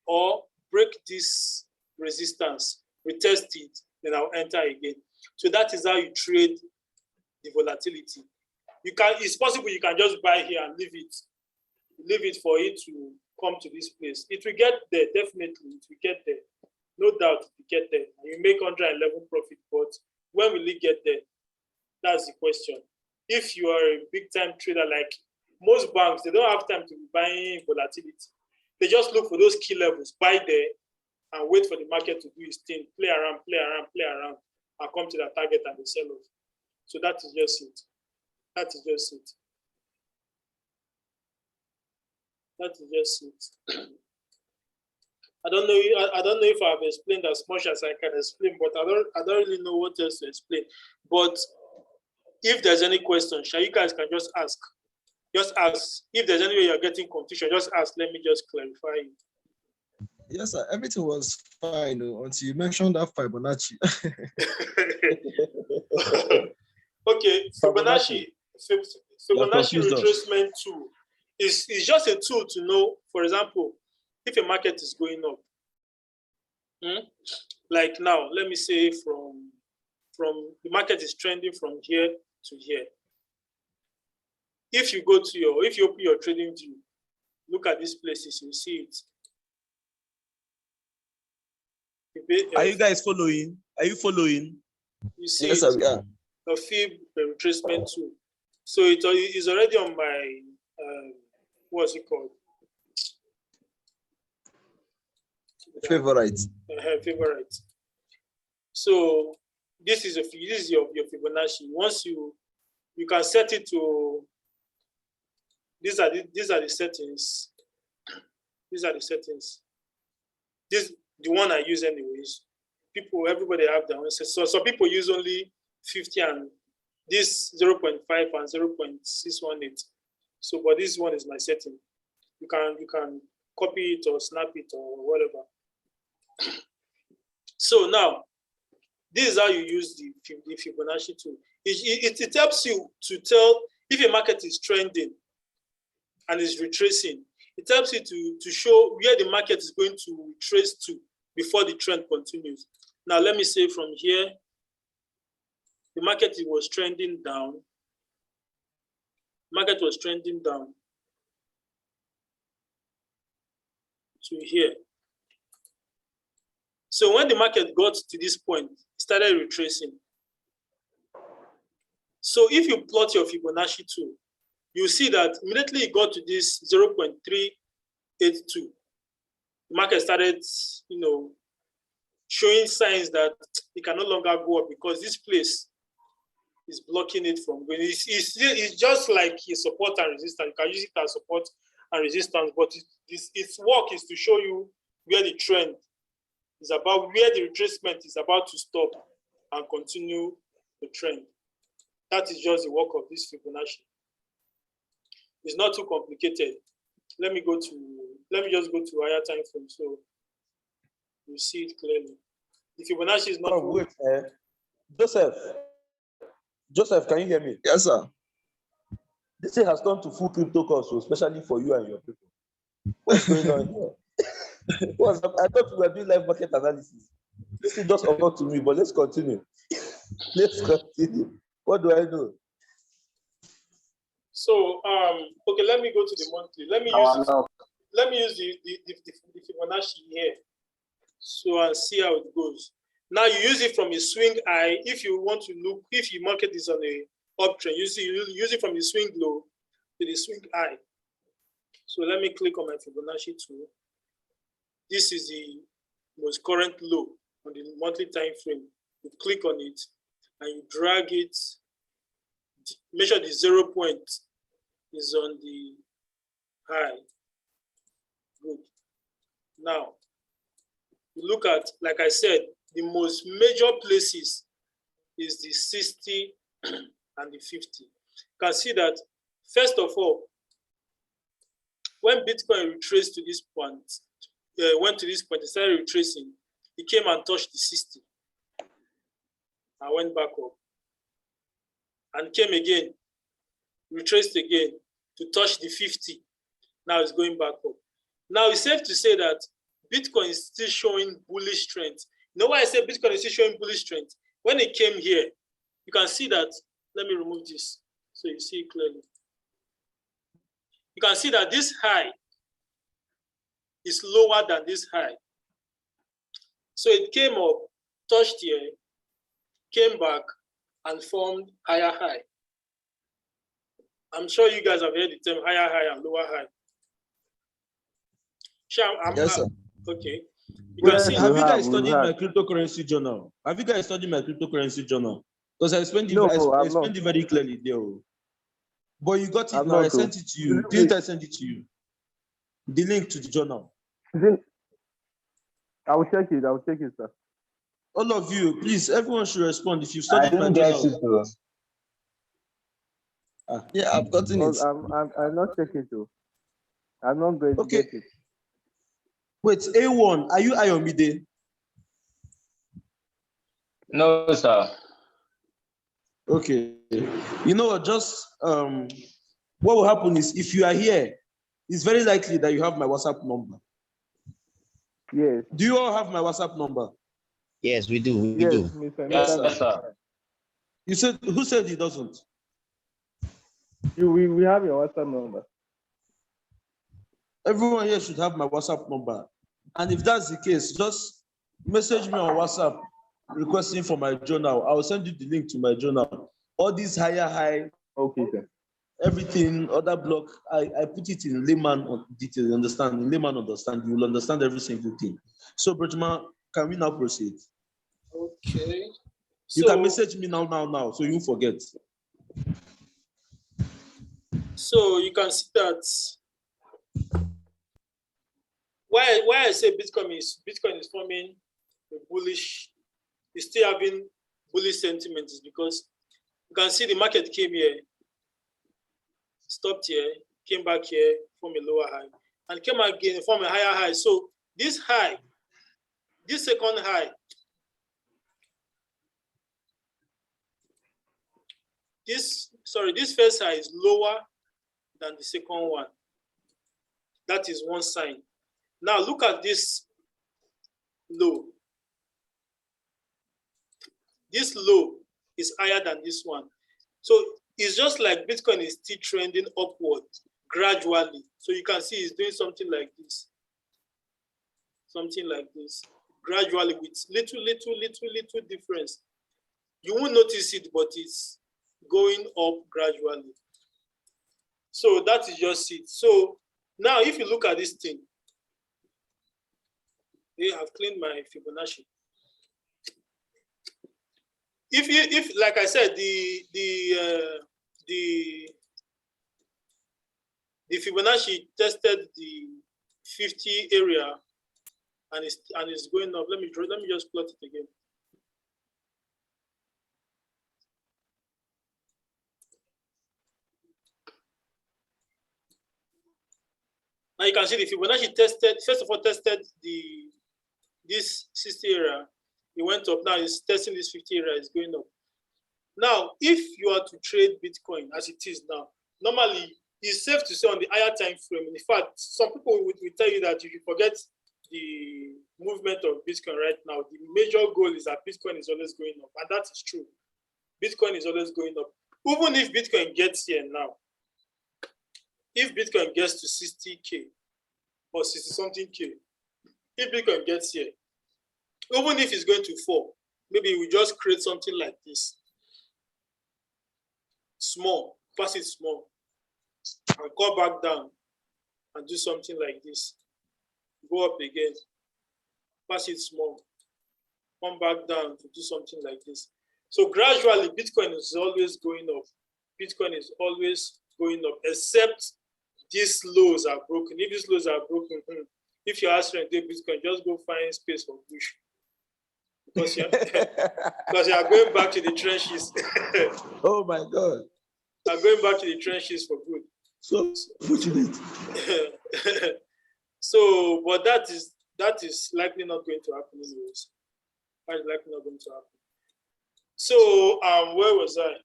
or break this resistance. retest it, then I'll enter again. So that is how you trade the volatility. It's possible you can just buy here and leave it for it to come to this place. It will get there, definitely. It will get there. No doubt it will get there. You make 111 profit, but when will it get there? That's the question. If you are a big time trader, like most banks, they don't have time to be buying volatility. They just look for those key levels, buy there, and wait for the market to do its thing, play around, and come to that target and they sell off. So that is just it. That is just it. That is just it. I don't know if I've explained as much as I can explain, but I don't really know what else to explain. But if there's any question, you guys can just ask. Just ask. If there's any way you're getting confusion, just ask. Let me just clarify it. Yes, sir. Everything was fine until you mentioned that Fibonacci. Okay, Fibonacci retracement tool is just a tool to know, for example, if a market is going up. Like now, let me say from the market is trending from here to here. If you open your trading view, look at these places, you see it. Are you guys following? Are you following? You see Yes, sir, we are. A fib retracement tool. So it is already on my what's it called? Favorite. Favorite. So this is your Fibonacci. Once you can set it to these are the settings. These are the settings. This the one I use anyways. Everybody have their own. So some people use only 50 and this 0.5 and 0.618. So, but this one is my setting. You can copy it or snap it or whatever. So now, this is how you use the Fibonacci tool. It helps you to tell if a market is trending and is retracing. It helps you to show where the market is going to retrace to before the trend continues. Now, let me say from here, the market was trending down. Market was trending down to here. So when the market got to this point, it started retracing. So if you plot your Fibonacci tool, you see that immediately it got to this 0.382. The market started, showing signs that it can no longer go up because this place is blocking it from going. It's just like a support and resistance. You can use it as support and resistance, but its work is to show you where the trend is about, where the retracement is about to stop and continue the trend. That is just the work of this Fibonacci. It's not too complicated. Let me just go to higher time frame so you see it clearly. The Fibonacci is not. Wait, Joseph, can you hear me? Yes, sir. This thing has turned to full crypto course, especially for you and your people. What's going on here? I thought we were doing live market analysis. This thing just occurred to me, but let's continue. What do I know? So, okay, let me go to the monthly. Let me use the Fibonacci here, so I'll see how it goes. Now you use it from a swing high. If you want to look, if your market is on a uptrend, you use it from the swing low to the swing high. So let me click on my Fibonacci tool. This is the most current low on the monthly time frame. You click on it and you drag it. Measure the 0 point is on the high. Good. Now, you look at, like I said, the most major places is the 60 and the 50. You can see that, first of all, when Bitcoin retraced to this point, went to this point, it started retracing, it came and touched the 60 and went back up. And came again, retraced again to touch the 50. Now it's going back up. Now it's safe to say that Bitcoin is still showing bullish trends. Know why I say Bitcoin is showing bullish trend? When it came here, you can see that. Let me remove this so you see it clearly. You can see that this high is lower than this high. So it came up, touched here, came back, and formed higher high. I'm sure you guys have heard the term higher high and lower high. Sure, Yes, sir. okay. You Wait, can see. have you guys studied my cryptocurrency journal? Have you guys studied my cryptocurrency journal? Because I explained it very clearly there. But you got it now. I sent it to you. Didn't I send it to you? The link to the journal. I will check it, sir. All of you, please, everyone should respond if you studied my journal. Yeah, I've gotten it. I'm not checking too. I'm not going to get it. Wait, A1, are you Ayomide? No, sir. Okay. You know what? Just what will happen is if you are here, it's very likely that you have my WhatsApp number. Yes. Do you all have my WhatsApp number? Yes, we do. We do. Yes, sir. You said, who said he doesn't? We have your WhatsApp number. Everyone here should have my WhatsApp number. And if that's the case, just message me on WhatsApp requesting for my journal. I will send you the link to my journal. All these high, okay, sir. Everything, other block, I put it in layman detail, understand? In layman understand, you will understand every single thing. So, Brajma, can we now proceed? Okay. You can message me now, so you won't forget. So you can see that why I say Bitcoin is forming a bullish, it's still having bullish sentiment is because you can see the market came here, stopped here, came back here, from a lower high, and came again from a higher high. So this high, this second high, this first high is lower than the second one. That is one sign. Now look at this low. This low is higher than this one. So it's just like Bitcoin is still trending upward gradually. So you can see it's doing something like this. Something like this. Gradually with little difference. You won't notice it, but it's going up gradually. So that is just it. So now if you look at this thing, they have cleaned my Fibonacci. If like I said, the Fibonacci tested the 50 area and it's going up. Let me just plot it again. Now you can see the Fibonacci tested, first of all, tested this 60 area. It went up. Now it's testing this 50 area, it's going up. Now, if you are to trade Bitcoin as it is now, normally it's safe to say on the higher time frame. In fact, some people will tell you that if you forget the movement of Bitcoin right now, the major goal is that Bitcoin is always going up. And that is true. Bitcoin is always going up. Even if Bitcoin gets here now, if Bitcoin gets to 60K or 60 something K, if Bitcoin gets here, even if it's going to fall, maybe we just create something like this. Small, pass it small, and go back down and do something like this. Go up again, pass it small, come back down to do something like this. So gradually, Bitcoin is always going up. Bitcoin is always going up, except these lows are broken. If these lows are broken, if you're asking to Bitcoin, just go find space for Bush. Because you are going back to the trenches. Oh my God. You are going back to the trenches for good. So fortunate. So, but that is likely not going to happen anyways. That is likely not going to happen. So, where was I?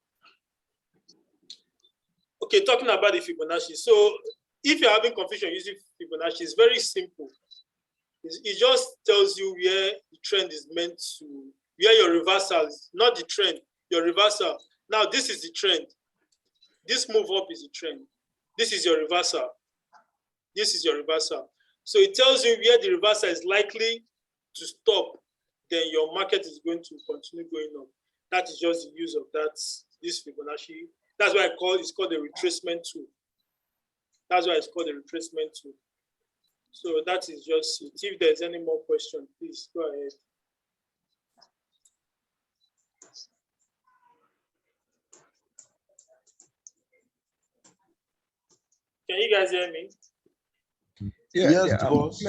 Okay, talking about the Fibonacci. So, if you're having confusion using Fibonacci, it's very simple. It just tells you where the trend is meant to, where your reversal is, not the trend, your reversal. Now, this is the trend. This move up is the trend. This is your reversal. This is your reversal. So it tells you where the reversal is likely to stop, then your market is going to continue going up. That is just the use of this Fibonacci. That's why it's called the retracement tool. That's why it's called the retracement tool. So that is just it. If there's any more question, please go ahead. Can you guys hear me? Yes, boss.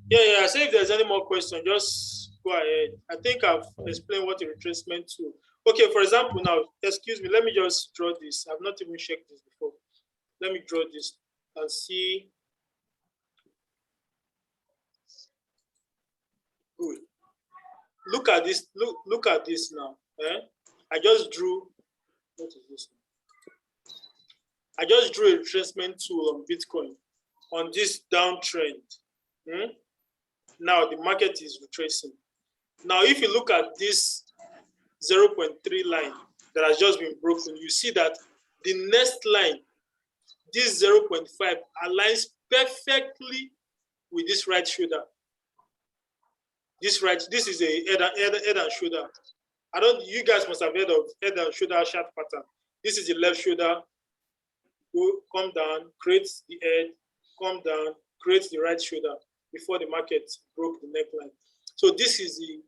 Yeah. So if there's any more question, just go ahead. I think I've explained what a retracement tool. Okay, for example, now, excuse me, let me just draw this. I've not even checked this before. Let me draw this and see. Good. Look at this. Look at this now. I just drew. What is this? I just drew a retracement tool on Bitcoin on this downtrend. Now the market is retracing. Now, if you look at this 0.3 line that has just been broken, you see that the next line, this 0.5, aligns perfectly with this right shoulder. This is a head and shoulder. You guys must have heard of head and shoulder chart pattern. This is the left shoulder, come down, creates the head, come down, creates the right shoulder before the market broke the neckline. So this is the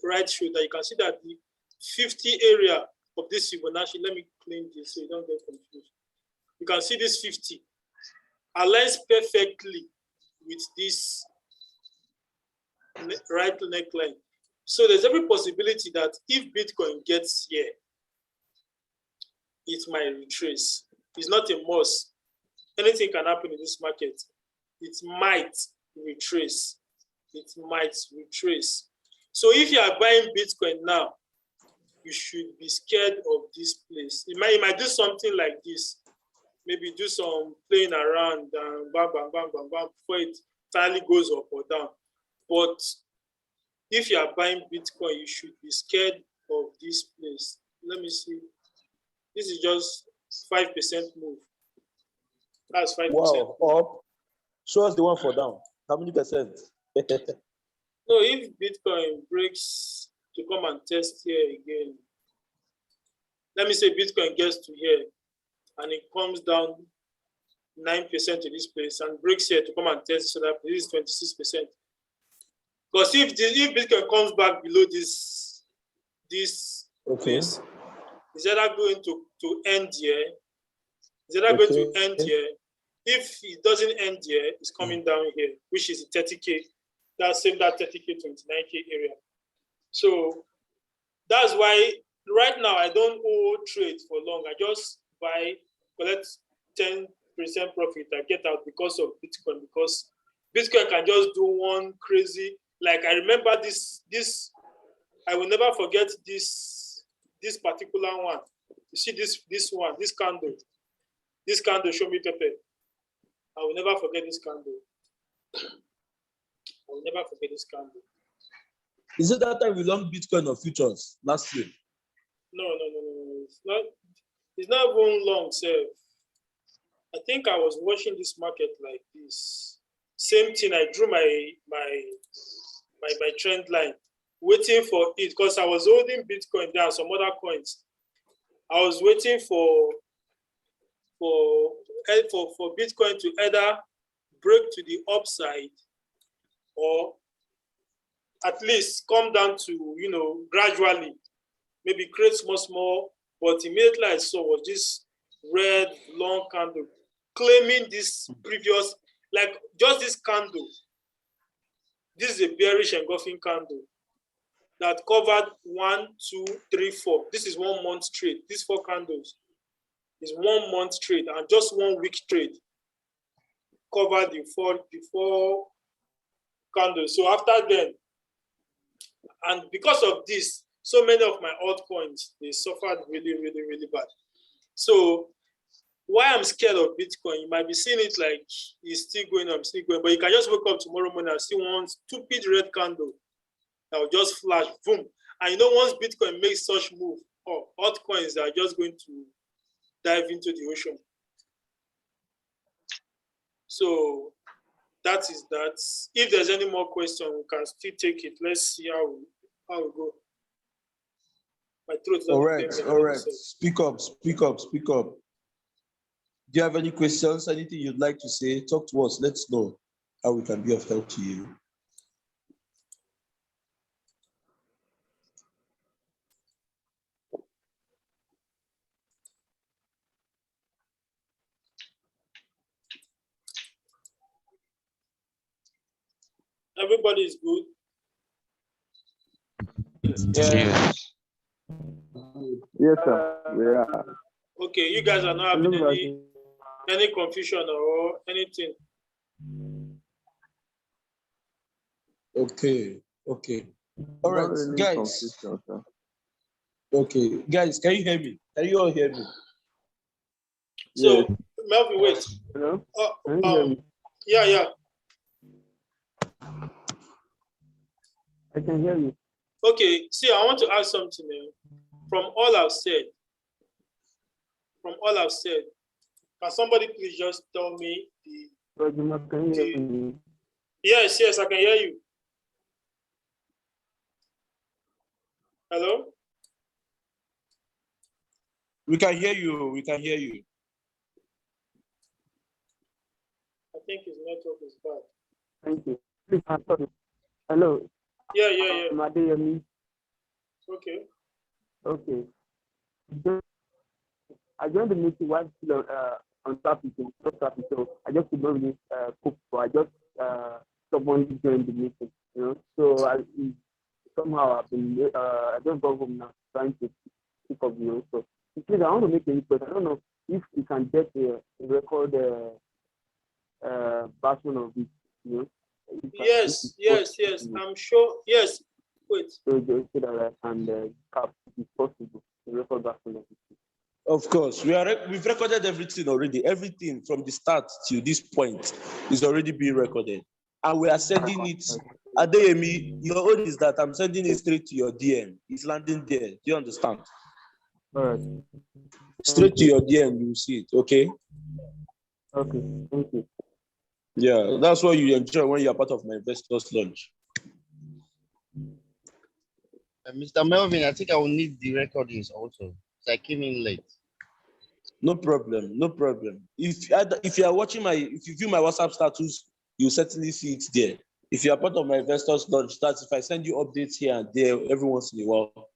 right shoulder. You can see that the 50 area of this Fibonacci, let me clean this so you don't get confused. You can see this 50 aligns perfectly with this right neckline. So there's every possibility that if Bitcoin gets here, it might retrace. It's not a must. Anything can happen in this market. It might retrace. It might retrace. So if you are buying Bitcoin now, you should be scared of this place. It might do something like this. Maybe do some playing around and bam, bam, bam, bam, bam, before it finally goes up or down. But if you are buying Bitcoin, you should be scared of this place. Let me see. This is just 5% move. That's 5%. Wow, up. Show us the one for down. How many percent? No, if Bitcoin breaks to come and test here again, let me say Bitcoin gets to here and it comes down 9% to this place and breaks here to come and test so that this is 26%. Because if Bitcoin comes back below this place, is either going to end here? Is either going to end here? If it doesn't end here, it's coming down here, which is 30K. That 30K, 29K area. So that's why right now I don't hold trade for long. I just buy, collect 10% profit, I get out because of Bitcoin, because Bitcoin can just do one crazy, like I remember this, I will never forget this particular one. You see this candle, show me Pepe. I will never forget this candle. I will never forget this candle. Is it that time we learned Bitcoin or futures last year? No. It's not even long, sir. I think I was watching this market like this. Same thing, I drew my trend line, waiting for it, because I was holding Bitcoin down, some other coins. I was waiting for Bitcoin to either break to the upside or at least come down to, gradually, maybe create small, but immediately I saw was this red long candle claiming this previous, like just this candle. This is a bearish engulfing candle that covered 1, 2, 3, 4. This is 1 month trade. These 4 candles is 1 month trade, and just 1 week trade covered the four candles. So after then, and because of this, so many of my altcoins, they suffered really, really, really bad. So why I'm scared of Bitcoin, you might be seeing it like it's still going up, but you can just wake up tomorrow morning and see one stupid red candle that will just flash, boom. And once Bitcoin makes such move, altcoins are just going to dive into the ocean. So that is that. If there's any more question, we can still take it. Let's see how we go. My throat is all right. Speak up. Do you have any questions? Anything you'd like to say? Talk to us. Let's know how we can be of help to you. Everybody is good. Yes. Yes, sir. Yeah. Okay, you guys are not having any confusion or anything. Okay. All right, Really guys. confusion, sir. Okay, guys, can you hear me? Can you all hear me? So, Yes. Melvin, wait. Hello? Can you hear me? Yeah. I can hear you. Okay, see, I want to ask something. From all I've said, can somebody please just tell me Can you hear me? Yes, I can hear you. Hello? We can hear you. I think his network is bad. Thank you. Please answer me. Hello? Yeah. Madeyemi. Okay. Okay. I joined the meeting while still on traffic, so I just could not really cope. So I just stubbornly joined the meeting, So somehow I've been, I just got home now trying to pick up, So please, I want to make a request. I don't know if you can get a record version of it, Yes. I'm sure. Yes. Wait. So that I can cap if possible, the record version of it. Of course, we've recorded everything already. Everything from the start to this point is already being recorded, and we are sending it. Adeyemi, your own is that I'm sending it straight to your DM. It's landing there. Do you understand? All right. Straight to your DM, you will see it. Okay. Okay. Thank you. Yeah, that's what you enjoy when you're part of my investors lunch. Mr. Melvin, I think I will need the recordings also. So I came in late. No problem. If you are watching if you view my WhatsApp status, you certainly see it there. If you are part of my investors lunch, that's if I send you updates here and there every once in a while,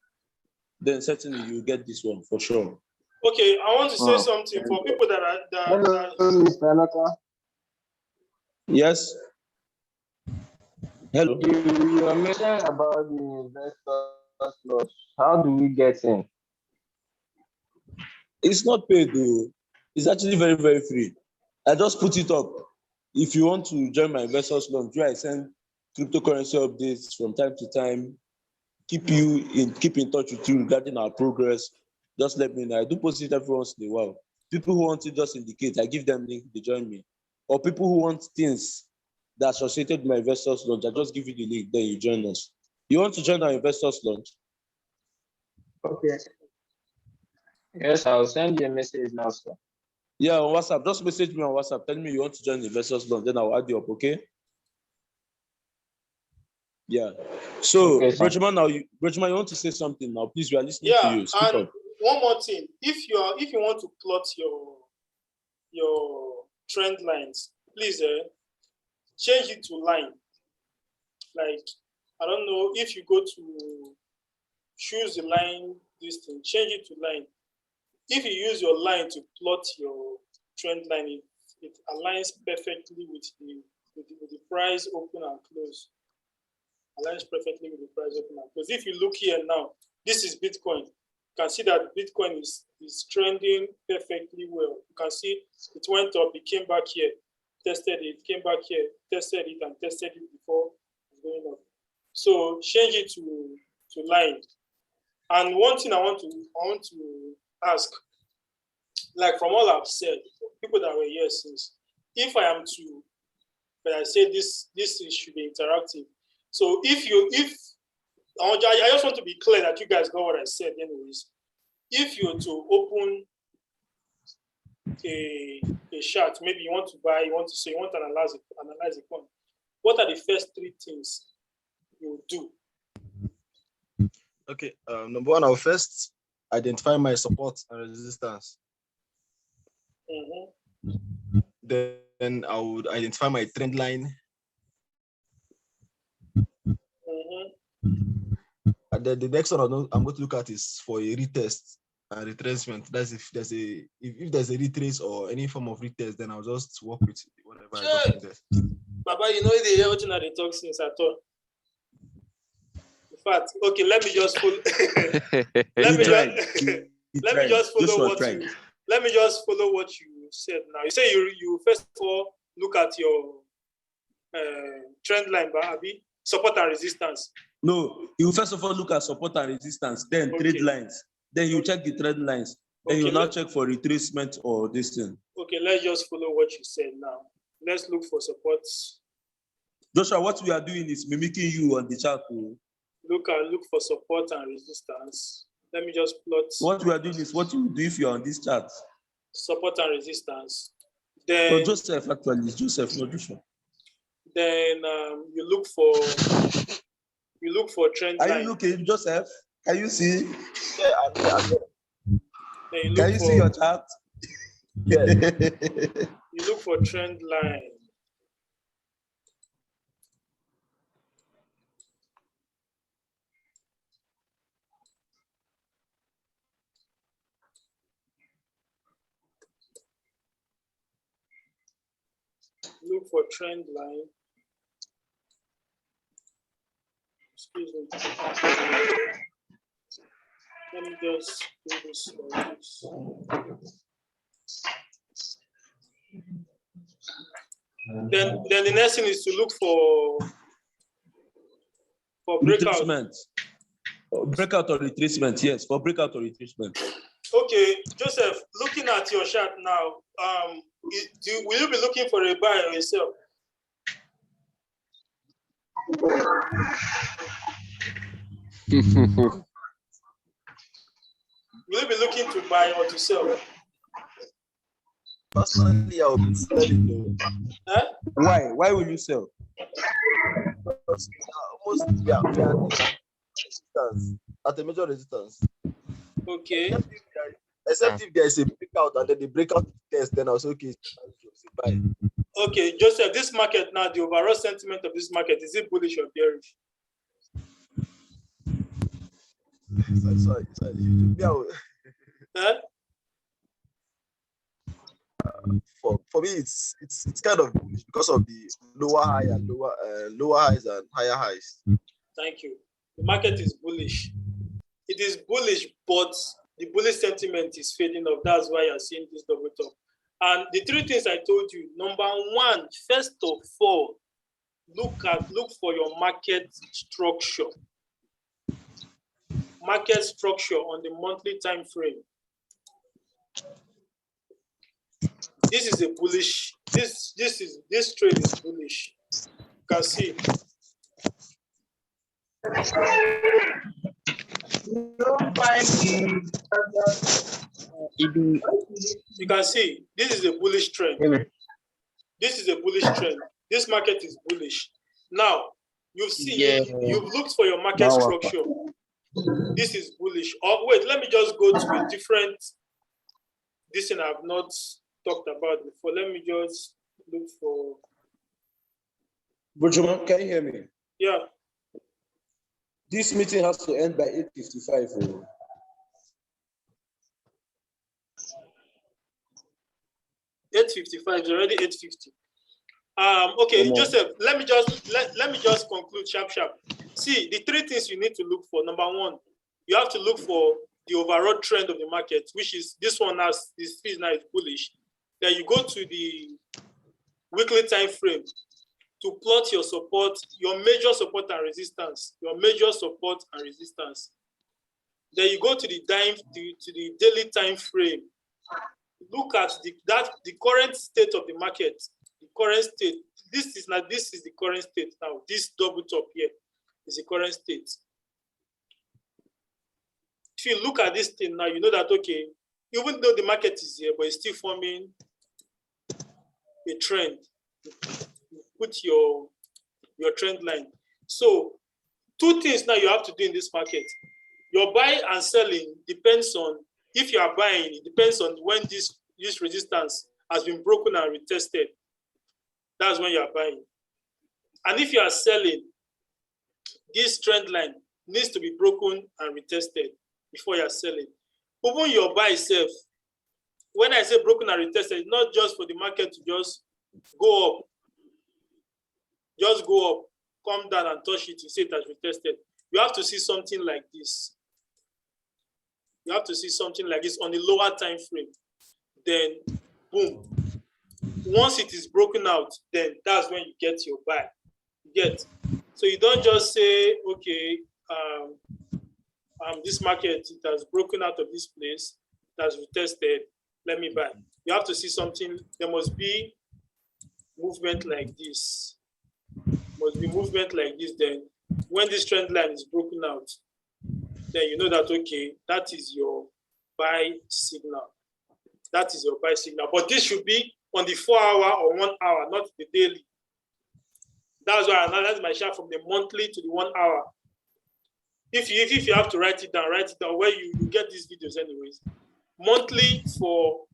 then certainly you get this one for sure. Okay, I want to say something for people that are Hello, Mr. Naka. Yes. Hello. You are mentioning about the investors loss. How do we get in? It's not paid though. It's actually very, very free. I just put it up. If you want to join my investors lunch, where I send cryptocurrency updates from time to time, keep in touch with you regarding our progress. Just let me know. I do post it every once in a while. People who want it just indicate, I give them link, they join me. Or people who want things that are associated with my investors lunch, I just give you the link, then you join us. You want to join our investors lunch? Okay. Yes, I'll send you a message now, sir. Yeah, on WhatsApp. Just message me on WhatsApp. Tell me you want to join the investors lunch, then I'll add you up, okay? Yeah. So, Okay, Brotman, you want to say something now? Please, we are listening to you. Speak and up. one more thing. If you want to plot your trend lines, please change it to line. Like, I don't know, if you go to choose the line, change it to line. If you use your line to plot your trend line, it aligns perfectly with the price open and close. Aligns perfectly with the price open and close. If you look here now, this is Bitcoin. You can see that Bitcoin is trending perfectly well. You can see it went up, it came back here, tested it, came back here, tested it, and tested it before going up. So change it to line. And one thing I want to ask, like from all I've said, people that were here since, if I am to, but I say this should be interactive. So if I just want to be clear that you guys got what I said anyways. If you're to open a chart, maybe you want to buy, you want to analyze a coin, what are the first three things you do? Okay, number one, I'll first identify my support and resistance. Mm-hmm. Then I would identify my trend line. Mm-hmm. And then the next one I'm going to look at is for a retest and retracement. That's if there's a retrace or any form of retest, then I'll just work with whatever I got from there. Baba, you know the hear what they talk since at all. In fact, okay, let me just follow. let me just follow what you said now. You say you first of all look at your trend line, Babi, support and resistance. No, you first of all look at support and resistance, then trade lines. Then you check the trend lines. Then you now check for retracement or this thing. Okay, let's just follow what you said now. Let's look for support. Joshua, what we are doing is mimicking you on the chart. Look for support and resistance. Let me just plot. What we are doing is what you do if you're on this chart. Support and resistance. Then no, Joseph, actually, it's Joseph, not Joshua. Then you look for trend line. Are you looking, Joseph? Can you see? Yeah, Can you see your chart? Yeah. You look for trend line. Look for trend line. Excuse me. Let me just do this like this. Then the next thing is to look for breakout. Retracement. Breakout or retracement, yes, for breakout or retracement. Okay, Joseph, looking at your chart now, will you be looking for a buy or a sell? Will you be looking to buy or to sell? Personally, I will be selling. Huh? Why? Why will you sell? Because almost we are resistance at a major resistance. Okay. Except if there is a breakout and then the breakout test, then I was okay. Buy. Okay, Joseph, this market now, the overall sentiment of this market, is it bullish or bearish? Sorry. Huh? For me, it's kind of bullish because of the lower high and lower highs and higher highs. Thank you. The market is bullish. It is bullish, but the bullish sentiment is fading off. That's why you're seeing this double top. And the three things I told you: number one, first of all, look for your market structure. Market structure on the monthly time frame. This is a bullish. This trade is bullish. You can see. You can see this is a bullish trend. This is a bullish trend. This market is bullish. Now you've seen you've looked for your market structure. This is bullish. Oh wait, let me just go to a different. This thing I've not talked about before. Let me just look for. Bujuman, can you hear me? Yeah. This meeting has to end by 8:55. 8:55 is already 8:50. Okay, Joseph, let me just conclude sharp. See, the three things you need to look for. Number one, you have to look for the overall trend of the market, which is this one has this is now bullish. Then you go to the weekly time frame to plot your support, your major support and resistance, Then you go to the daily time frame. look at the current state of the market, the current state. This is the current state now. This double top here is the current state. If you look at this thing now, you know that, okay, even though the market is here, but it's still forming a trend. You put your trend line. So 2 things now you have to do in this market. Your buying and selling depends on, if you are buying, it depends on when this resistance has been broken and retested. That's when you are buying. And if you are selling, this trend line needs to be broken and retested before you are selling. Even your buy itself, when I say broken and retested, it's not just for the market to just go up. Just go up, come down and touch it, you say it has retested. You have to see something like this. You have to see something like this on the lower time frame. Then, boom. Once it is broken out, then that's when you get your buy. You get. So you don't just say, okay, this market, it has broken out of this place, it has retested, let me buy. You have to see something. There must be movement like this. Must be movement like this. Then when this trend line is broken out, then you know that, okay, that is your buy signal. That is your buy signal. But this should be on the 4 hour or 1 hour, not the daily. That's why I analyze my chart from the monthly to the 1 hour. If you have to write it down where you get these videos anyways. Monthly for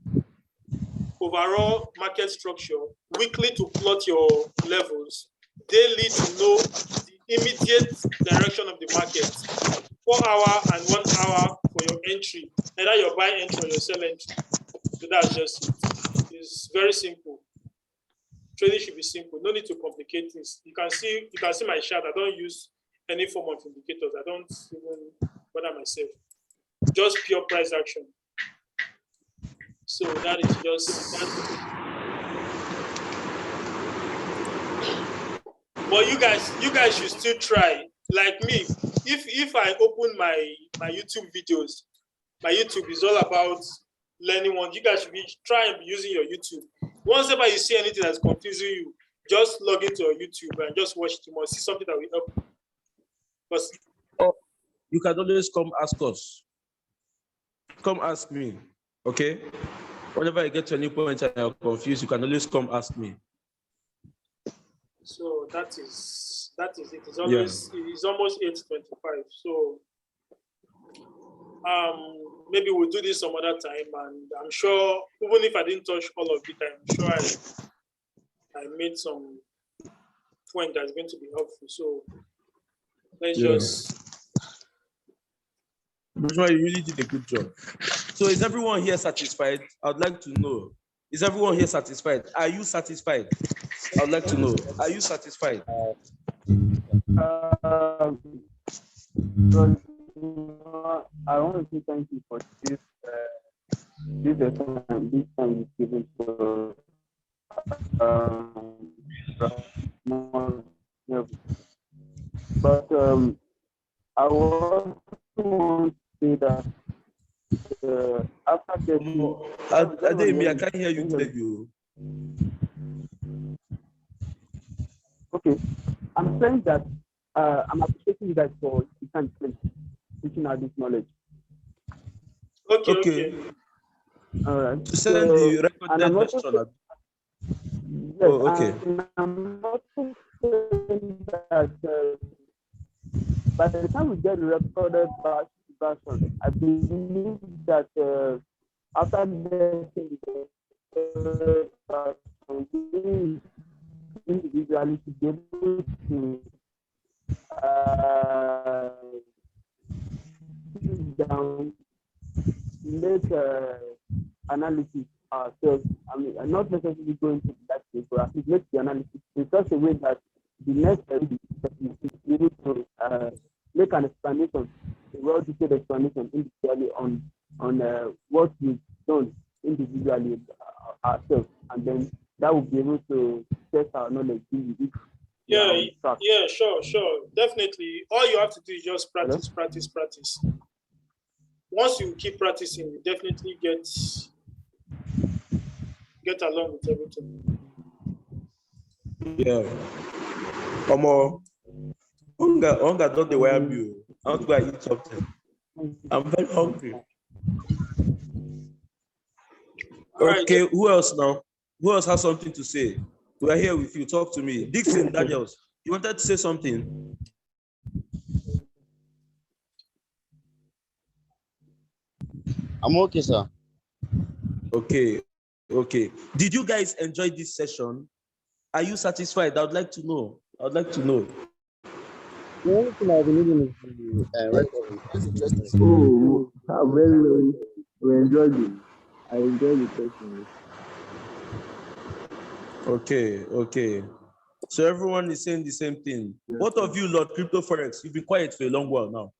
overall market structure, weekly to plot your levels, daily to know the immediate direction of the market, 4 hour and 1 hour for your entry, either your buy entry or your sell entry. So that's just it. It's very simple. Trading should be simple. No need to complicate things. You can see my chart. I don't use any form of indicators. I don't even bother myself. Just pure price action. So that is just that. But you guys should still try. Like me, if I open my YouTube videos, my YouTube is all about learning one. You guys should try and be using your YouTube. Once ever you see anything that's confusing you, just log into your YouTube and just watch it. You must see something that will help you. Because you can always come ask us. Come ask me, okay? Whenever I get to any point and you're confused, you can always come ask me. So that is it. It's always it's almost 8:25. So maybe we'll do this some other time, and I'm sure even if I didn't touch all of it, I'm sure I made some point that's going to be helpful. So let's just. Bushma, you really did a good job. So is everyone here satisfied? I'd like to know. Is everyone here satisfied? Are you satisfied? I'd like to know. Are you satisfied? I want to say thank you for this time given to but I also want to say that after getting I can't hear you clearly. Okay, I'm saying that I'm appreciating you guys for teaching out this knowledge. Okay. All right. To send the recorded lecture. Yes, okay. I'm also saying that by the time we get the recorded version, I believe that after getting the version, individually to be able to sit down, make analysis ourselves. I mean, I'm not necessarily going to that stage, but at least make the analysis in such a way that the next is able to make an explanation, a well-detailed explanation individually on what we've done individually ourselves, and then that will be able to test our knowledge. Sure. Definitely. All you have to do is just practice. Once you keep practicing, you definitely get get along with everything. Yeah. Hunger don't dey wire me. I want to go and eat something. I'm very hungry. All right. Okay, who else now? Who else has something to say? We are here with you. Talk to me. Dixon Daniels, you wanted to say something? I'm okay, sir. Okay. Did you guys enjoy this session? Are you satisfied? I would like to know. The only thing I've been needing is the recording. That's interesting. Oh, very. We enjoyed it. I enjoyed the session. Okay. So everyone is saying the same thing. Yes, Both of you, Lord Crypto Forex, you've been quiet for a long while now.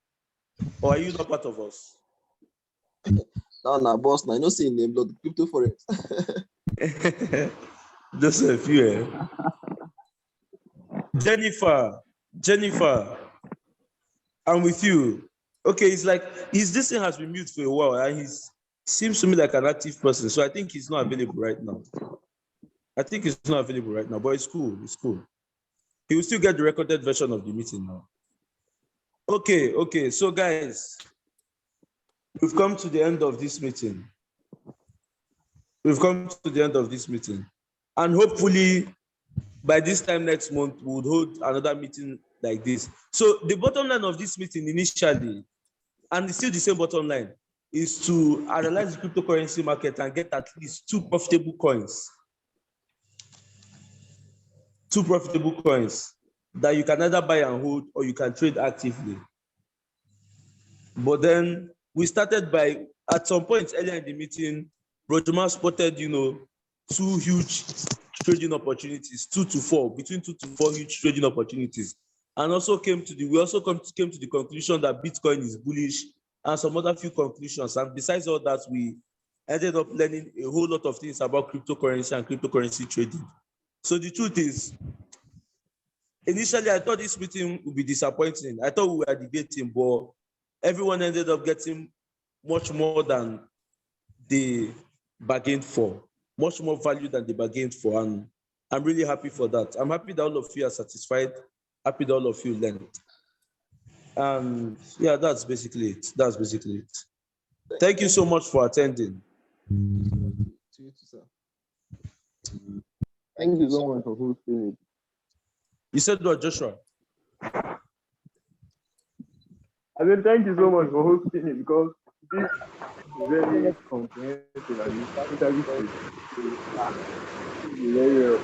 Or are you not part of us? Now, boss, now, I know saying name, Lord Crypto Forex. Just a few. Jennifer, I'm with you. Okay, it's like this thing has been mute for a while, and he seems to me like an active person. So I think he's not available right now. But it's cool. He will still get the recorded version of the meeting now. Okay. So guys, we've come to the end of this meeting. And hopefully by this time next month, we would hold another meeting like this. So the bottom line of this meeting initially, and it's still the same bottom line, is to analyze the cryptocurrency market and get at least two profitable coins that you can either buy and hold or you can trade actively. But then we started by, at some point earlier in the meeting, Rojuma spotted, two huge trading opportunities, between 2 to 4 huge trading opportunities. And also came to the conclusion that Bitcoin is bullish and some other few conclusions. And besides all that, we ended up learning a whole lot of things about cryptocurrency and cryptocurrency trading. So the truth is, initially, I thought this meeting would be disappointing. I thought we were debating, but everyone ended up getting much more than they bargained for, much more value than they bargained for. And I'm really happy for that. I'm happy that all of you are satisfied, happy that all of you learned. And yeah, that's basically it. Thank you so much for attending. To you too, sir. Thank you so much for hosting it. You said what, Joshua? I said thank you so much for hosting it because this is very comprehensive and totally free. Very well.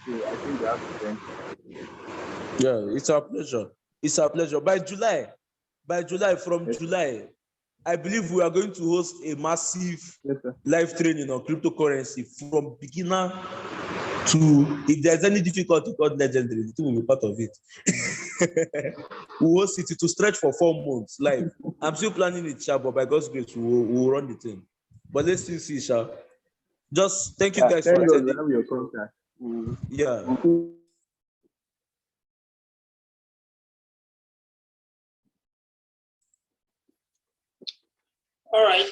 So I think we have to thank you. Yeah, it's our pleasure. By July, from July, I believe we are going to host a massive live training on cryptocurrency from beginner to, if there's any difficulty called legendary, the thing will be part of it. We'll host it to stretch for 4 months live. I'm still planning it, Sha, but by God's grace, we'll run the thing. But let's still see, Sha. Just thank you guys for attending. Have your contact. Yeah. All right.